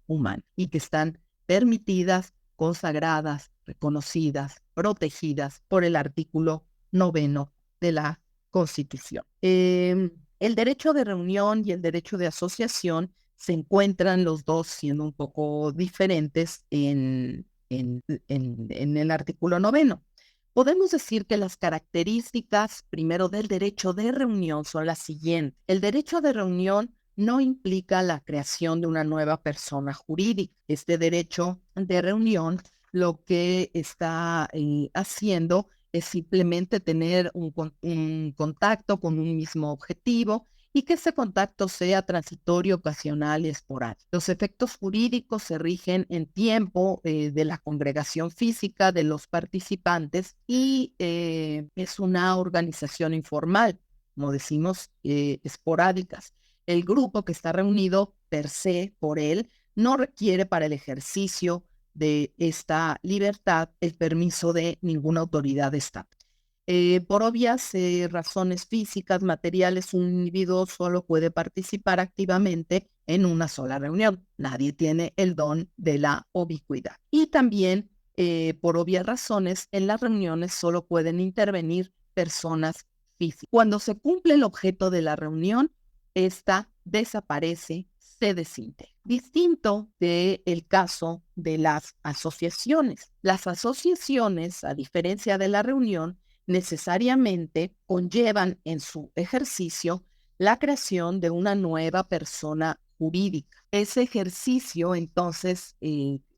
humanas y que están permitidas, consagradas, reconocidas, protegidas por el artículo 9 de la Constitución. El derecho de reunión y el derecho de asociación se encuentran los dos siendo un poco diferentes en el artículo 9. Podemos decir que las características primero del derecho de reunión son las siguientes. El derecho de reunión no implica la creación de una nueva persona jurídica. Este derecho de reunión lo que está haciendo es simplemente tener un contacto con un mismo objetivo y que ese contacto sea transitorio, ocasional y esporádico. Los efectos jurídicos se rigen en tiempo de la congregación física de los participantes y es una organización informal, como decimos, esporádicas. El grupo que está reunido per se por él no requiere para el ejercicio de esta libertad el permiso de ninguna autoridad estatal. Por obvias razones físicas, materiales, un individuo solo puede participar activamente en una sola reunión. Nadie tiene el don de la ubicuidad. Y también, por obvias razones, en las reuniones solo pueden intervenir personas físicas. Cuando se cumple el objeto de la reunión, esta desaparece, se desintegra. Distinto del caso de las asociaciones. Las asociaciones, a diferencia de la reunión, necesariamente conllevan en su ejercicio la creación de una nueva persona jurídica. Ese ejercicio, entonces,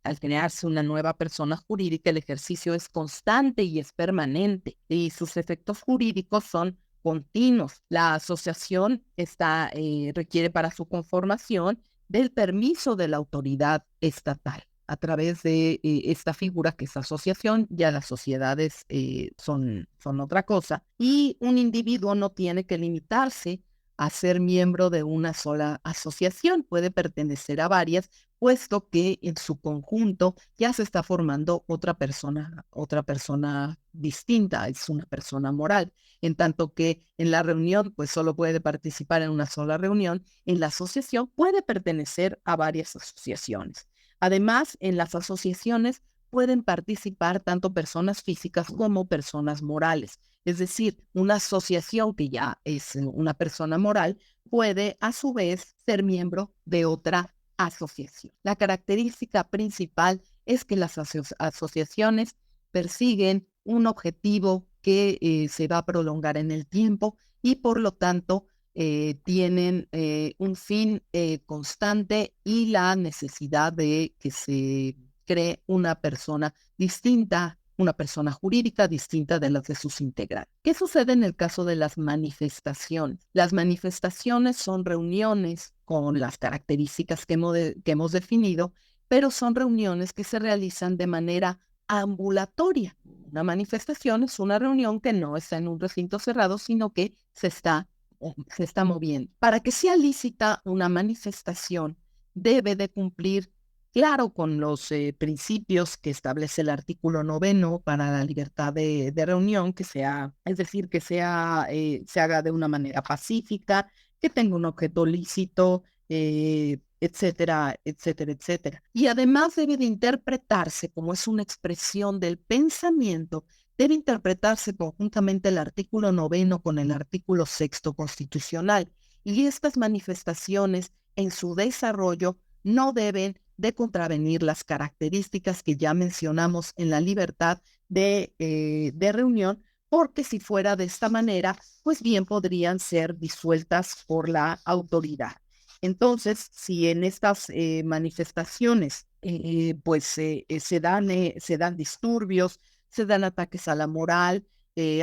al crearse una nueva persona jurídica, el ejercicio es constante y es permanente y sus efectos jurídicos son continuos. La asociación requiere para su conformación del permiso de la autoridad estatal. A través de esta figura que es asociación, ya las sociedades son otra cosa, y un individuo no tiene que limitarse a ser miembro de una sola asociación, puede pertenecer a varias, puesto que en su conjunto ya se está formando otra persona distinta, es una persona moral, en tanto que en la reunión pues solo puede participar en una sola reunión, en la asociación puede pertenecer a varias asociaciones. Además, en las asociaciones pueden participar tanto personas físicas como personas morales. Es decir, una asociación que ya es una persona moral puede a su vez ser miembro de otra asociación. La característica principal es que las asociaciones persiguen un objetivo que se va a prolongar en el tiempo y por lo tanto tienen un fin constante y la necesidad de que se cree una persona distinta, una persona jurídica distinta de las de sus integrantes. ¿Qué sucede en el caso de las manifestaciones? Las manifestaciones son reuniones con las características que hemos definido, pero son reuniones que se realizan de manera ambulatoria. Una manifestación es una reunión que no está en un recinto cerrado, sino que se está moviendo. Para que sea lícita una manifestación, debe de cumplir, claro, con los principios que establece el artículo 9 para la libertad de reunión, es decir, que se haga de una manera pacífica, que tenga un objeto lícito, etcétera, etcétera, etcétera. Y además debe de interpretarse como es una expresión del pensamiento. Debe interpretarse conjuntamente el artículo 9 con el artículo 6 constitucional y estas manifestaciones en su desarrollo no deben de contravenir las características que ya mencionamos en la libertad de reunión, porque si fuera de esta manera, pues bien podrían ser disueltas por la autoridad. Entonces, si en estas manifestaciones se dan disturbios, se dan ataques a la moral,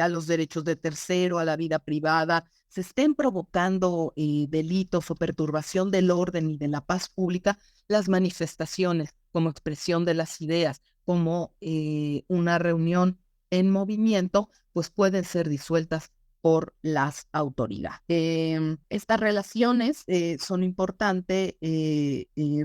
a los derechos de tercero, a la vida privada, se estén provocando delitos o perturbación del orden y de la paz pública, las manifestaciones como expresión de las ideas, como una reunión en movimiento, pues pueden ser disueltas por las autoridades. Estas relaciones son importantes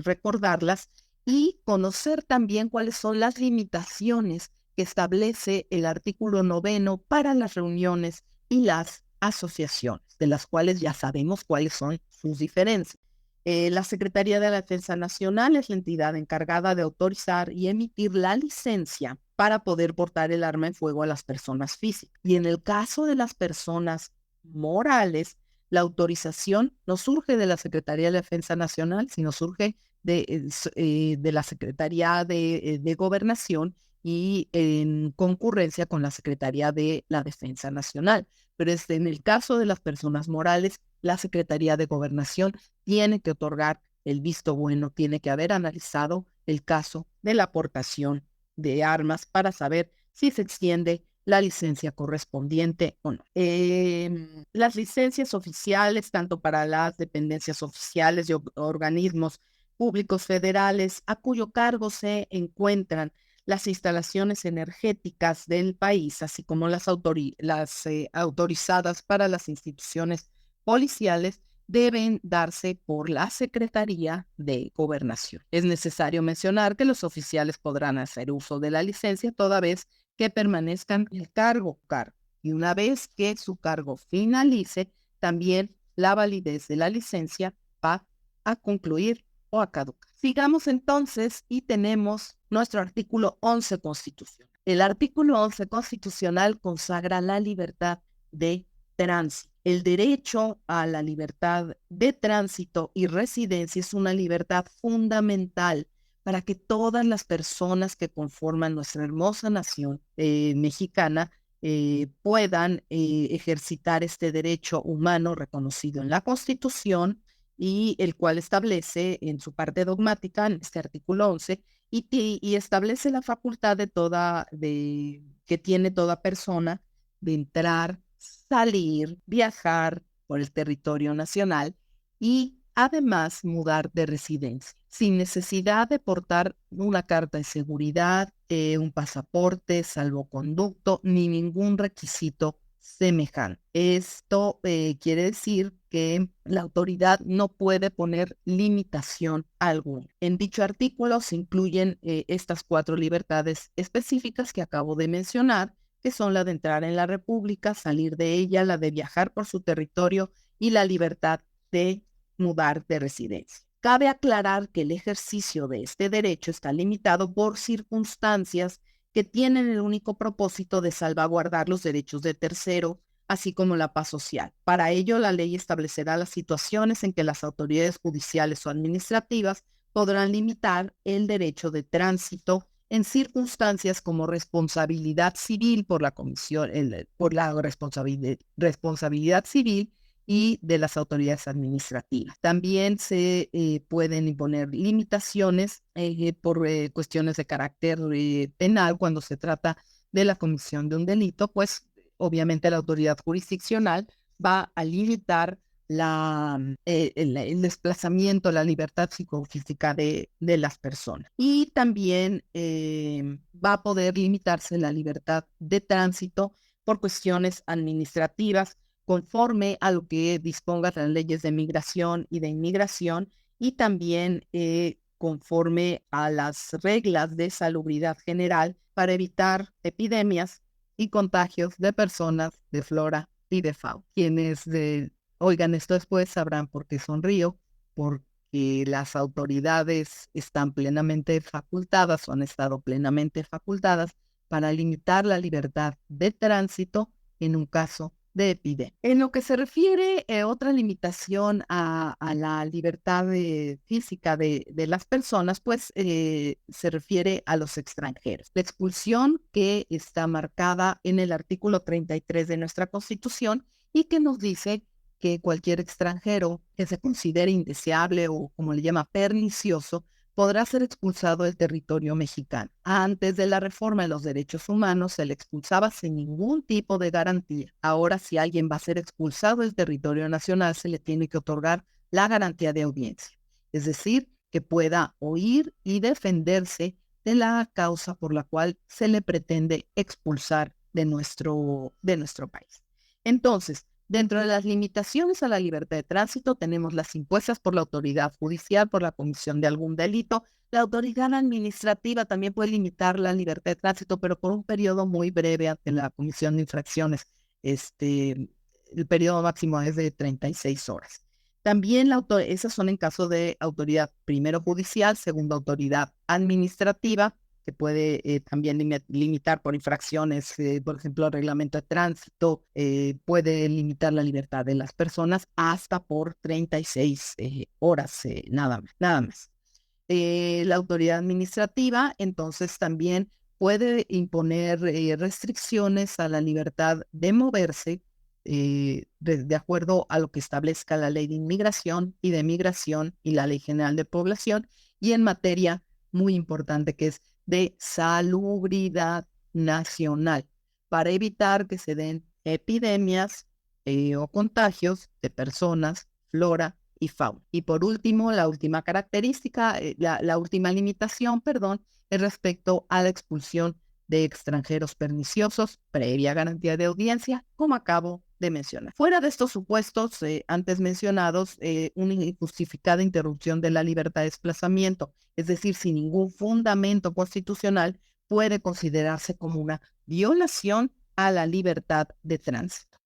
recordarlas y conocer también cuáles son las limitaciones que establece el artículo 9 para las reuniones y las asociaciones, de las cuales ya sabemos cuáles son sus diferencias. La Secretaría de la Defensa Nacional es la entidad encargada de autorizar y emitir la licencia para poder portar el arma en fuego a las personas físicas. Y en el caso de las personas morales, la autorización no surge de la Secretaría de la Defensa Nacional, sino surge de la Secretaría de Gobernación y en concurrencia con la Secretaría de la Defensa Nacional. Pero en el caso de las personas morales, la Secretaría de Gobernación tiene que otorgar el visto bueno, tiene que haber analizado el caso de la aportación de armas para saber si se extiende la licencia correspondiente o no. Las licencias oficiales, tanto para las dependencias oficiales y organismos públicos federales, a cuyo cargo se encuentran las instalaciones energéticas del país, así como las autorizadas para las instituciones policiales, deben darse por la Secretaría de Gobernación. Es necesario mencionar que los oficiales podrán hacer uso de la licencia toda vez que permanezcan en el cargo. Y una vez que su cargo finalice, también la validez de la licencia va a concluir o a caducar. Sigamos entonces y tenemos nuestro artículo 11 constitucional. El artículo 11 constitucional consagra la libertad de tránsito. El derecho a la libertad de tránsito y residencia es una libertad fundamental para que todas las personas que conforman nuestra hermosa nación mexicana puedan ejercitar este derecho humano reconocido en la Constitución y el cual establece en su parte dogmática, en este artículo 11, y establece la facultad que tiene toda persona de entrar, salir, viajar por el territorio nacional y además mudar de residencia, sin necesidad de portar una carta de seguridad, un pasaporte, salvoconducto, ni ningún requisito semejante. Esto quiere decir que la autoridad no puede poner limitación alguna. En dicho artículo se incluyen estas 4 libertades específicas que acabo de mencionar, que son la de entrar en la República, salir de ella, la de viajar por su territorio y la libertad de mudar de residencia. Cabe aclarar que el ejercicio de este derecho está limitado por circunstancias que tienen el único propósito de salvaguardar los derechos de tercero, así como la paz social. Para ello, la ley establecerá las situaciones en que las autoridades judiciales o administrativas podrán limitar el derecho de tránsito en circunstancias como responsabilidad civil por la responsabilidad civil y de las autoridades administrativas. También se pueden imponer limitaciones por cuestiones de carácter penal cuando se trata de la comisión de un delito, pues obviamente la autoridad jurisdiccional va a limitar el desplazamiento, la libertad psicofísica de las personas. Y también va a poder limitarse la libertad de tránsito por cuestiones administrativas, conforme a lo que dispongan las leyes de migración y de inmigración, y también conforme a las reglas de salubridad general para evitar epidemias y contagios de personas, de flora y de fauna. Quienes oigan esto después sabrán por qué sonrío, porque las autoridades están plenamente facultadas o han estado plenamente facultadas para limitar la libertad de tránsito en un caso de epidemia. En lo que se refiere otra limitación a la libertad física de las personas, pues se refiere a los extranjeros. La expulsión que está marcada en el artículo 33 de nuestra Constitución y que nos dice que cualquier extranjero que se considere indeseable o, como le llama, pernicioso, podrá ser expulsado del territorio mexicano. Antes de la reforma de los derechos humanos se le expulsaba sin ningún tipo de garantía. Ahora, si alguien va a ser expulsado del territorio nacional, se le tiene que otorgar la garantía de audiencia. Es decir, que pueda oír y defenderse de la causa por la cual se le pretende expulsar de nuestro país. Entonces, dentro de las limitaciones a la libertad de tránsito tenemos las impuestas por la autoridad judicial por la comisión de algún delito. La autoridad administrativa también puede limitar la libertad de tránsito, pero por un periodo muy breve ante la comisión de infracciones. El periodo máximo es de 36 horas. También esas son en caso de autoridad primero judicial, segundo autoridad administrativa, que puede también limitar por infracciones, por ejemplo, el reglamento de tránsito, puede limitar la libertad de las personas hasta por 36 horas, nada más. La autoridad administrativa, entonces, también puede imponer restricciones a la libertad de moverse de acuerdo a lo que establezca la ley de inmigración y de migración y la ley general de población, y en materia muy importante que es de salubridad nacional, para evitar que se den epidemias o contagios de personas, flora y fauna. Y por último, la última característica, la última limitación, perdón, es respecto a la expulsión de extranjeros perniciosos, previa garantía de audiencia, como acabo de mencionar. Fuera de estos supuestos antes mencionados, una injustificada interrupción de la libertad de desplazamiento, es decir, sin ningún fundamento constitucional, puede considerarse como una violación a la libertad de tránsito.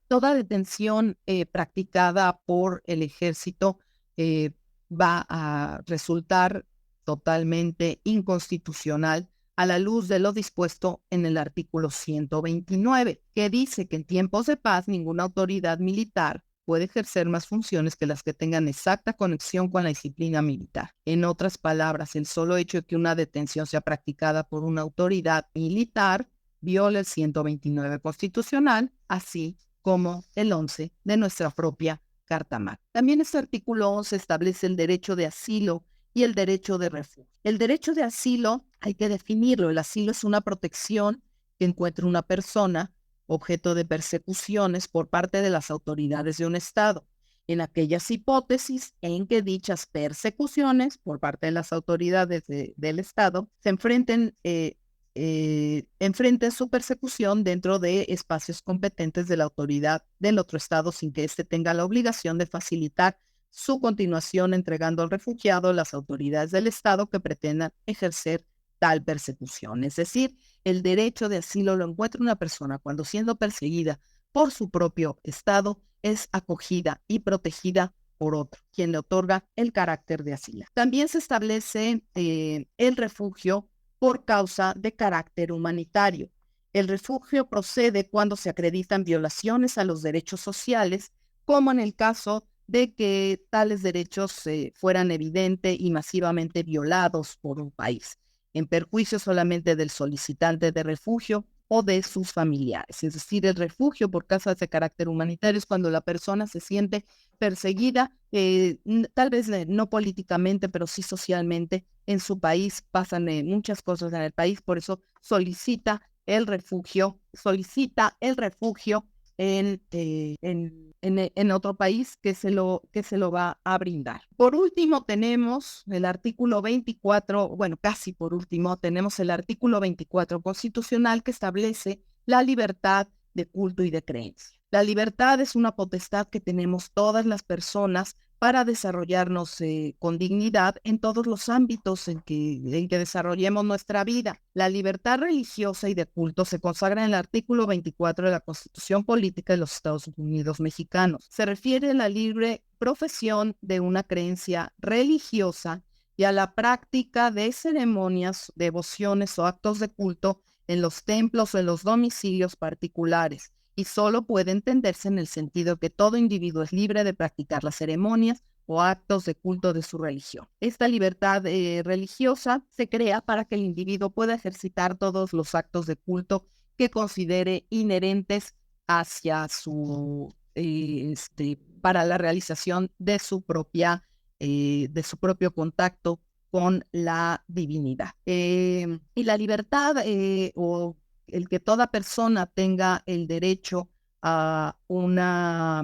Toda detención practicada por el ejército va a resultar totalmente inconstitucional a la luz de lo dispuesto en el artículo 129, que dice que en tiempos de paz ninguna autoridad militar puede ejercer más funciones que las que tengan exacta conexión con la disciplina militar. En otras palabras, el solo hecho de que una detención sea practicada por una autoridad militar viola el 129 constitucional, así como el 11 de nuestra propia Carta Magna. También este artículo 11 establece el derecho de asilo y el derecho de refugio. El derecho de asilo hay que definirlo. El asilo es una protección que encuentra una persona objeto de persecuciones por parte de las autoridades de un Estado. En aquellas hipótesis en que dichas persecuciones por parte de las autoridades del Estado se enfrenten su persecución dentro de espacios competentes de la autoridad del otro Estado sin que éste tenga la obligación de facilitar su continuación entregando al refugiado a las autoridades del Estado que pretendan ejercer tal persecución. Es decir, el derecho de asilo lo encuentra una persona cuando siendo perseguida por su propio Estado es acogida y protegida por otro, quien le otorga el carácter de asilo. También se establece el refugio por causa de carácter humanitario. El refugio procede cuando se acreditan violaciones a los derechos sociales, como en el caso de que tales derechos fueran evidente y masivamente violados por un país, en perjuicio solamente del solicitante de refugio o de sus familiares. Es decir, el refugio por causas de carácter humanitario es cuando la persona se siente perseguida, tal vez no políticamente, pero sí socialmente. En su país pasan muchas cosas en el país, por eso solicita el refugio en otro país que se lo va a brindar. Por último, tenemos el artículo 24, bueno, casi por último, tenemos el artículo 24 constitucional que establece la libertad de culto y de creencia. La libertad es una potestad que tenemos todas las personas para desarrollarnos con dignidad en todos los ámbitos en que desarrollemos nuestra vida. La libertad religiosa y de culto se consagra en el artículo 24 de la Constitución Política de los Estados Unidos Mexicanos. Se refiere a la libre profesión de una creencia religiosa y a la práctica de ceremonias, devociones o actos de culto en los templos o en los domicilios particulares, y solo puede entenderse en el sentido que todo individuo es libre de practicar las ceremonias o actos de culto de su religión. Esta libertad religiosa se crea para que el individuo pueda ejercitar todos los actos de culto que considere inherentes hacia su, para la realización de su propio contacto con la divinidad. Y la libertad o el que toda persona tenga el derecho a una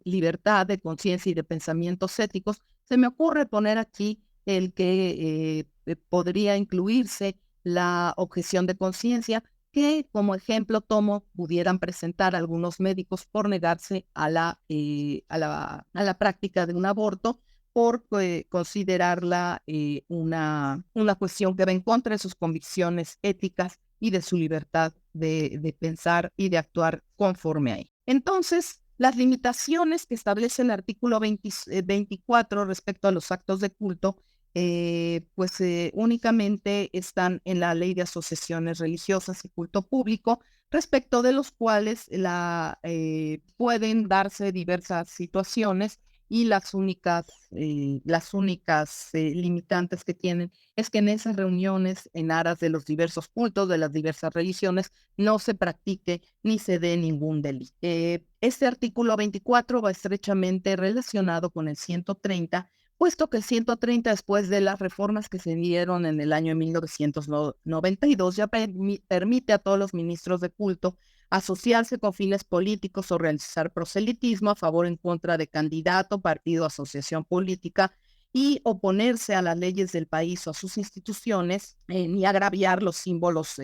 libertad de conciencia y de pensamientos éticos, se me ocurre poner aquí el que podría incluirse la objeción de conciencia, que como ejemplo pudieran presentar algunos médicos por negarse a la práctica de un aborto, por considerarla una cuestión que va en contra de sus convicciones éticas y de su libertad de pensar y de actuar conforme a él. Entonces, las limitaciones que establece el artículo 24 respecto a los actos de culto, únicamente están en la Ley de Asociaciones Religiosas y Culto Público, respecto de los cuales pueden darse diversas situaciones, y las únicas limitantes que tienen es que en esas reuniones, en aras de los diversos cultos, de las diversas religiones, no se practique ni se dé ningún delito. Este artículo 24 va estrechamente relacionado con el 130, puesto que el 130, después de las reformas que se dieron en el año 1992, ya permite a todos los ministros de culto asociarse con fines políticos o realizar proselitismo a favor o en contra de candidato, partido, asociación política, y oponerse a las leyes del país o a sus instituciones, ni agraviar los símbolos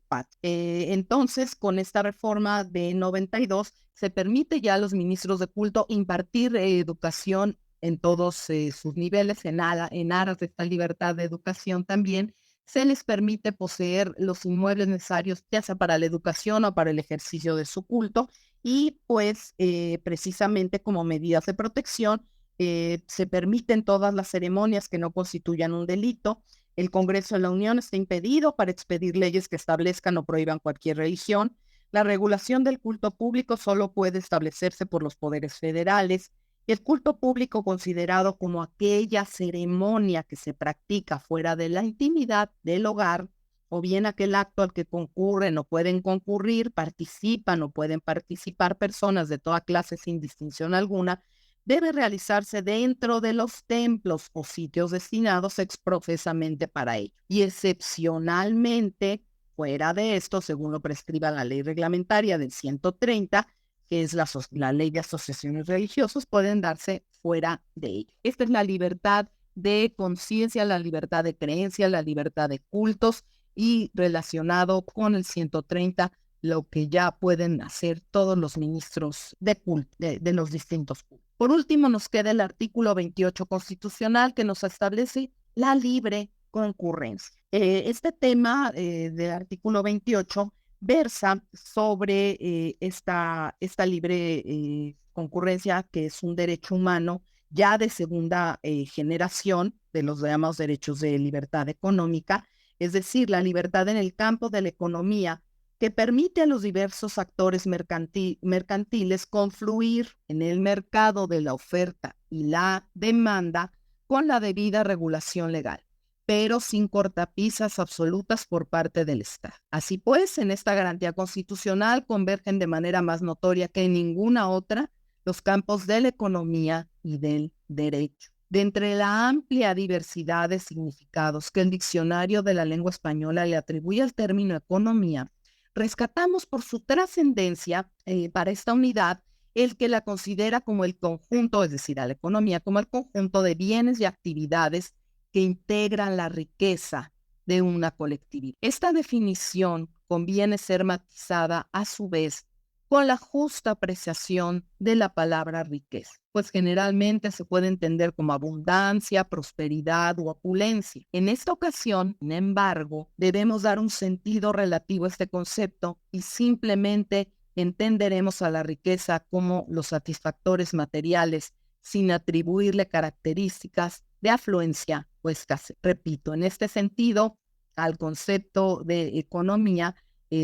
patrios. Entonces, con esta reforma de 92, se permite ya a los ministros de culto impartir educación en todos sus niveles, en aras de esta libertad de educación también. Se les permite poseer los inmuebles necesarios, ya sea para la educación o para el ejercicio de su culto, y pues precisamente como medidas de protección, se permiten todas las ceremonias que no constituyan un delito. El Congreso de la Unión está impedido para expedir leyes que establezcan o prohíban cualquier religión. La regulación del culto público solo puede establecerse por los poderes federales. El culto público, considerado como aquella ceremonia que se practica fuera de la intimidad del hogar, o bien aquel acto al que concurren o pueden concurrir, participan o pueden participar personas de toda clase sin distinción alguna, debe realizarse dentro de los templos o sitios destinados exprofesamente para ello. Y excepcionalmente, fuera de esto, según lo prescriba la ley reglamentaria del 130, que es la ley de asociaciones religiosas, pueden darse fuera de ello. Esta es la libertad de conciencia, la libertad de creencia, la libertad de cultos, y relacionado con el 130, lo que ya pueden hacer todos los ministros de culto, de los distintos cultos. Por último, nos queda el artículo 28 constitucional, que nos establece la libre concurrencia. Este tema del artículo 28 versa sobre esta libre concurrencia, que es un derecho humano ya de segunda generación de los llamados derechos de libertad económica, es decir, la libertad en el campo de la economía, que permite a los diversos actores mercantiles confluir en el mercado de la oferta y la demanda con la debida regulación legal, pero sin cortapisas absolutas por parte del Estado. Así pues, en esta garantía constitucional convergen de manera más notoria que en ninguna otra los campos de la economía y del derecho. De entre la amplia diversidad de significados que el diccionario de la lengua española le atribuye al término economía, rescatamos por su trascendencia para esta unidad el que la considera como el conjunto, es decir, a la economía como el conjunto de bienes y actividades que integran la riqueza de una colectividad. Esta definición conviene ser matizada a su vez con la justa apreciación de la palabra riqueza, pues generalmente se puede entender como abundancia, prosperidad o opulencia. En esta ocasión, sin embargo, debemos dar un sentido relativo a este concepto y simplemente entenderemos a la riqueza como los satisfactores materiales sin atribuirle características de afluencia o escasez. Repito, en este sentido, al concepto de economía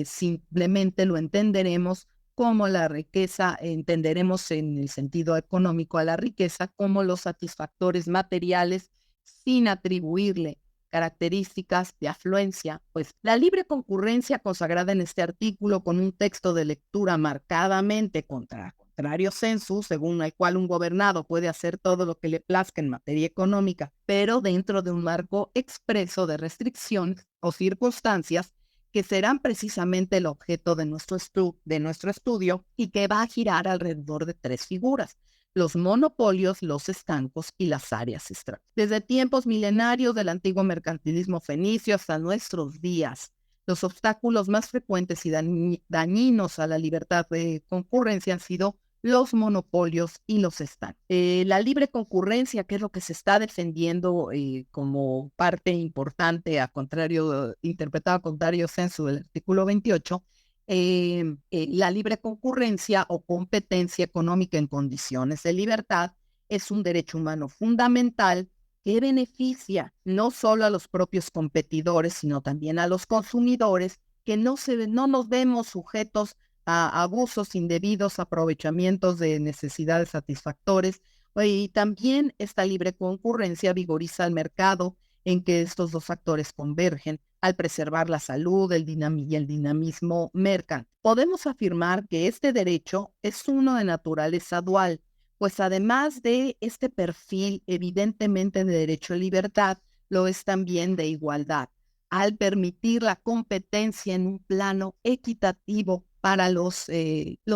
simplemente lo entenderemos como la riqueza, entenderemos en el sentido económico a la riqueza como los satisfactores materiales sin atribuirle características de afluencia. Pues la libre concurrencia consagrada en este artículo con un texto de lectura marcadamente contrario sensu, según el cual un gobernado puede hacer todo lo que le plazca en materia económica, pero dentro de un marco expreso de restricciones o circunstancias que serán precisamente el objeto de nuestro estudio y que va a girar alrededor de tres figuras: los monopolios, los estancos y las áreas extranjeras. Desde tiempos milenarios del antiguo mercantilismo fenicio hasta nuestros días, los obstáculos más frecuentes y dañinos a la libertad de concurrencia han sido los monopolios y los estancos. La libre concurrencia, que es lo que se está defendiendo como parte importante, interpretado a contrario sensu del artículo 28, la libre concurrencia o competencia económica en condiciones de libertad es un derecho humano fundamental que beneficia no solo a los propios competidores, sino también a los consumidores, que no nos vemos sujetos a abusos indebidos, aprovechamientos de necesidades satisfactores. Y también esta libre concurrencia vigoriza el mercado en que estos dos factores convergen al preservar la salud y el dinamismo mercantil. Podemos afirmar que este derecho es uno de naturaleza dual, pues además de este perfil evidentemente de derecho a libertad, lo es también de igualdad, al permitir la competencia en un plano equitativo para los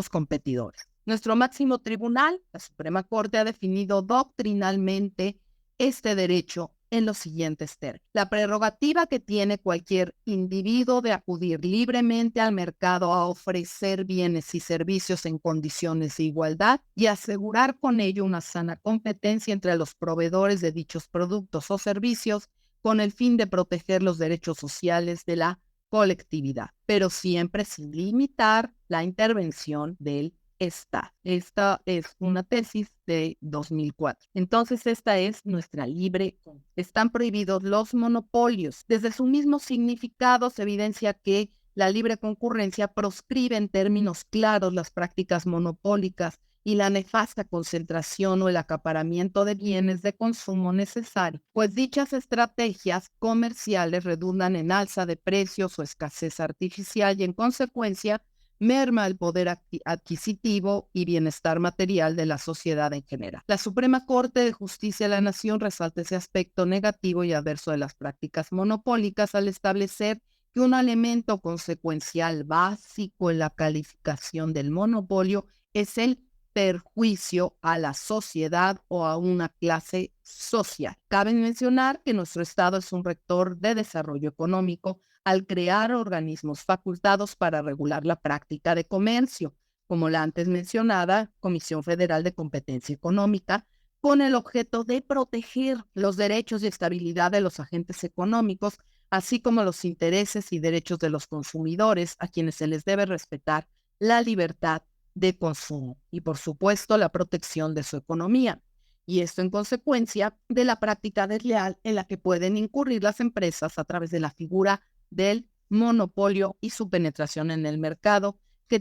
competidores. Nuestro máximo tribunal, la Suprema Corte, ha definido doctrinalmente este derecho en los siguientes términos: la prerrogativa que tiene cualquier individuo de acudir libremente al mercado a ofrecer bienes y servicios en condiciones de igualdad y asegurar con ello una sana competencia entre los proveedores de dichos productos o servicios con el fin de proteger los derechos sociales de la colectividad, pero siempre sin limitar la intervención del Estado. Esta es una tesis de 2004. Entonces, esta es nuestra libre. Están prohibidos los monopolios. Desde su mismo significado se evidencia que la libre concurrencia proscribe en términos claros las prácticas monopólicas y la nefasta concentración o el acaparamiento de bienes de consumo necesarios, pues dichas estrategias comerciales redundan en alza de precios o escasez artificial y en consecuencia merma el poder adquisitivo y bienestar material de la sociedad en general. La Suprema Corte de Justicia de la Nación resalta ese aspecto negativo y adverso de las prácticas monopólicas al establecer que un elemento consecuencial básico en la calificación del monopolio es el perjuicio a la sociedad o a una clase social. Cabe mencionar que nuestro Estado es un rector de desarrollo económico al crear organismos facultados para regular la práctica de comercio, como la antes mencionada Comisión Federal de Competencia Económica, con el objeto de proteger los derechos y estabilidad de los agentes económicos, así como los intereses y derechos de los consumidores, a quienes se les debe respetar la libertad de consumo y, por supuesto, la protección de su economía. Y esto en consecuencia de la práctica desleal en la que pueden incurrir las empresas a través de la figura del monopolio y su penetración en el mercado, que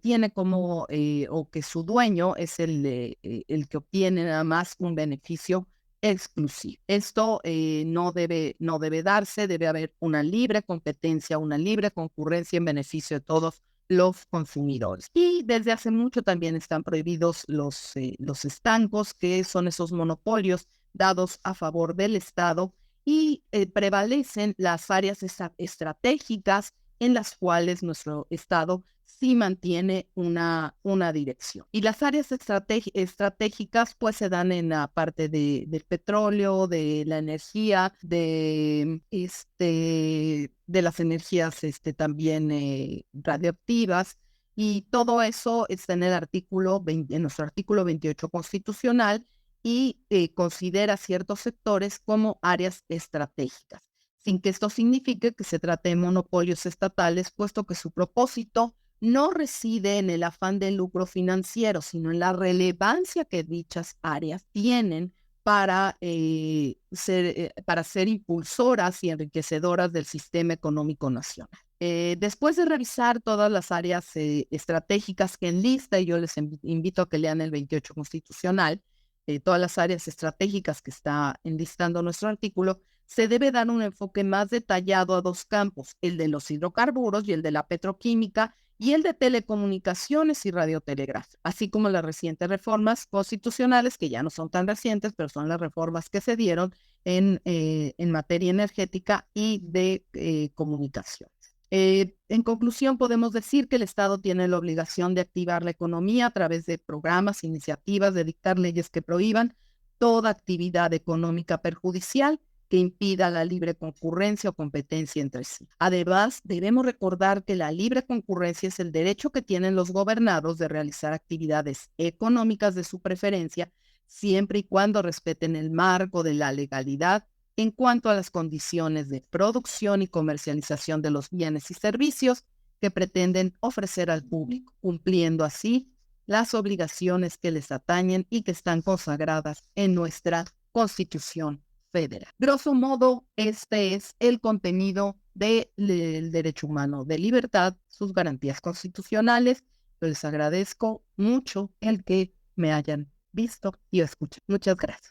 tiene como, o que su dueño es el que obtiene nada más un beneficio exclusivo. Esto no debe darse, debe haber una libre competencia, una libre concurrencia en beneficio de todos los consumidores. Y desde hace mucho también están prohibidos los estancos, que son esos monopolios dados a favor del Estado, y prevalecen las áreas estratégicas en las cuales nuestro Estado sí mantiene una dirección. Y las áreas estratégicas pues se dan en la parte del petróleo, de la energía, de las energías también radioactivas, y todo eso está en el artículo 20, en nuestro artículo 28 constitucional, y considera ciertos sectores como áreas estratégicas, sin que esto signifique que se trate de monopolios estatales, puesto que su propósito no reside en el afán de lucro financiero, sino en la relevancia que dichas áreas tienen para ser impulsoras y enriquecedoras del sistema económico nacional. Después de revisar todas las áreas estratégicas que enlista, y yo les invito a que lean el 28 constitucional, todas las áreas estratégicas que está enlistando nuestro artículo, se debe dar un enfoque más detallado a dos campos, el de los hidrocarburos y el de la petroquímica, y el de telecomunicaciones y radiotelegrafía, así como las recientes reformas constitucionales, que ya no son tan recientes, pero son las reformas que se dieron en materia energética y de comunicación. En conclusión, podemos decir que el Estado tiene la obligación de activar la economía a través de programas, iniciativas, de dictar leyes que prohíban toda actividad económica perjudicial que impida la libre concurrencia o competencia entre sí. Además, debemos recordar que la libre concurrencia es el derecho que tienen los gobernados de realizar actividades económicas de su preferencia, siempre y cuando respeten el marco de la legalidad en cuanto a las condiciones de producción y comercialización de los bienes y servicios que pretenden ofrecer al público, cumpliendo así las obligaciones que les atañen y que están consagradas en nuestra Constitución Federal. Grosso modo, este es el contenido del derecho humano de libertad, sus garantías constitucionales. Yo les agradezco mucho el que me hayan visto y escuchado. Muchas gracias.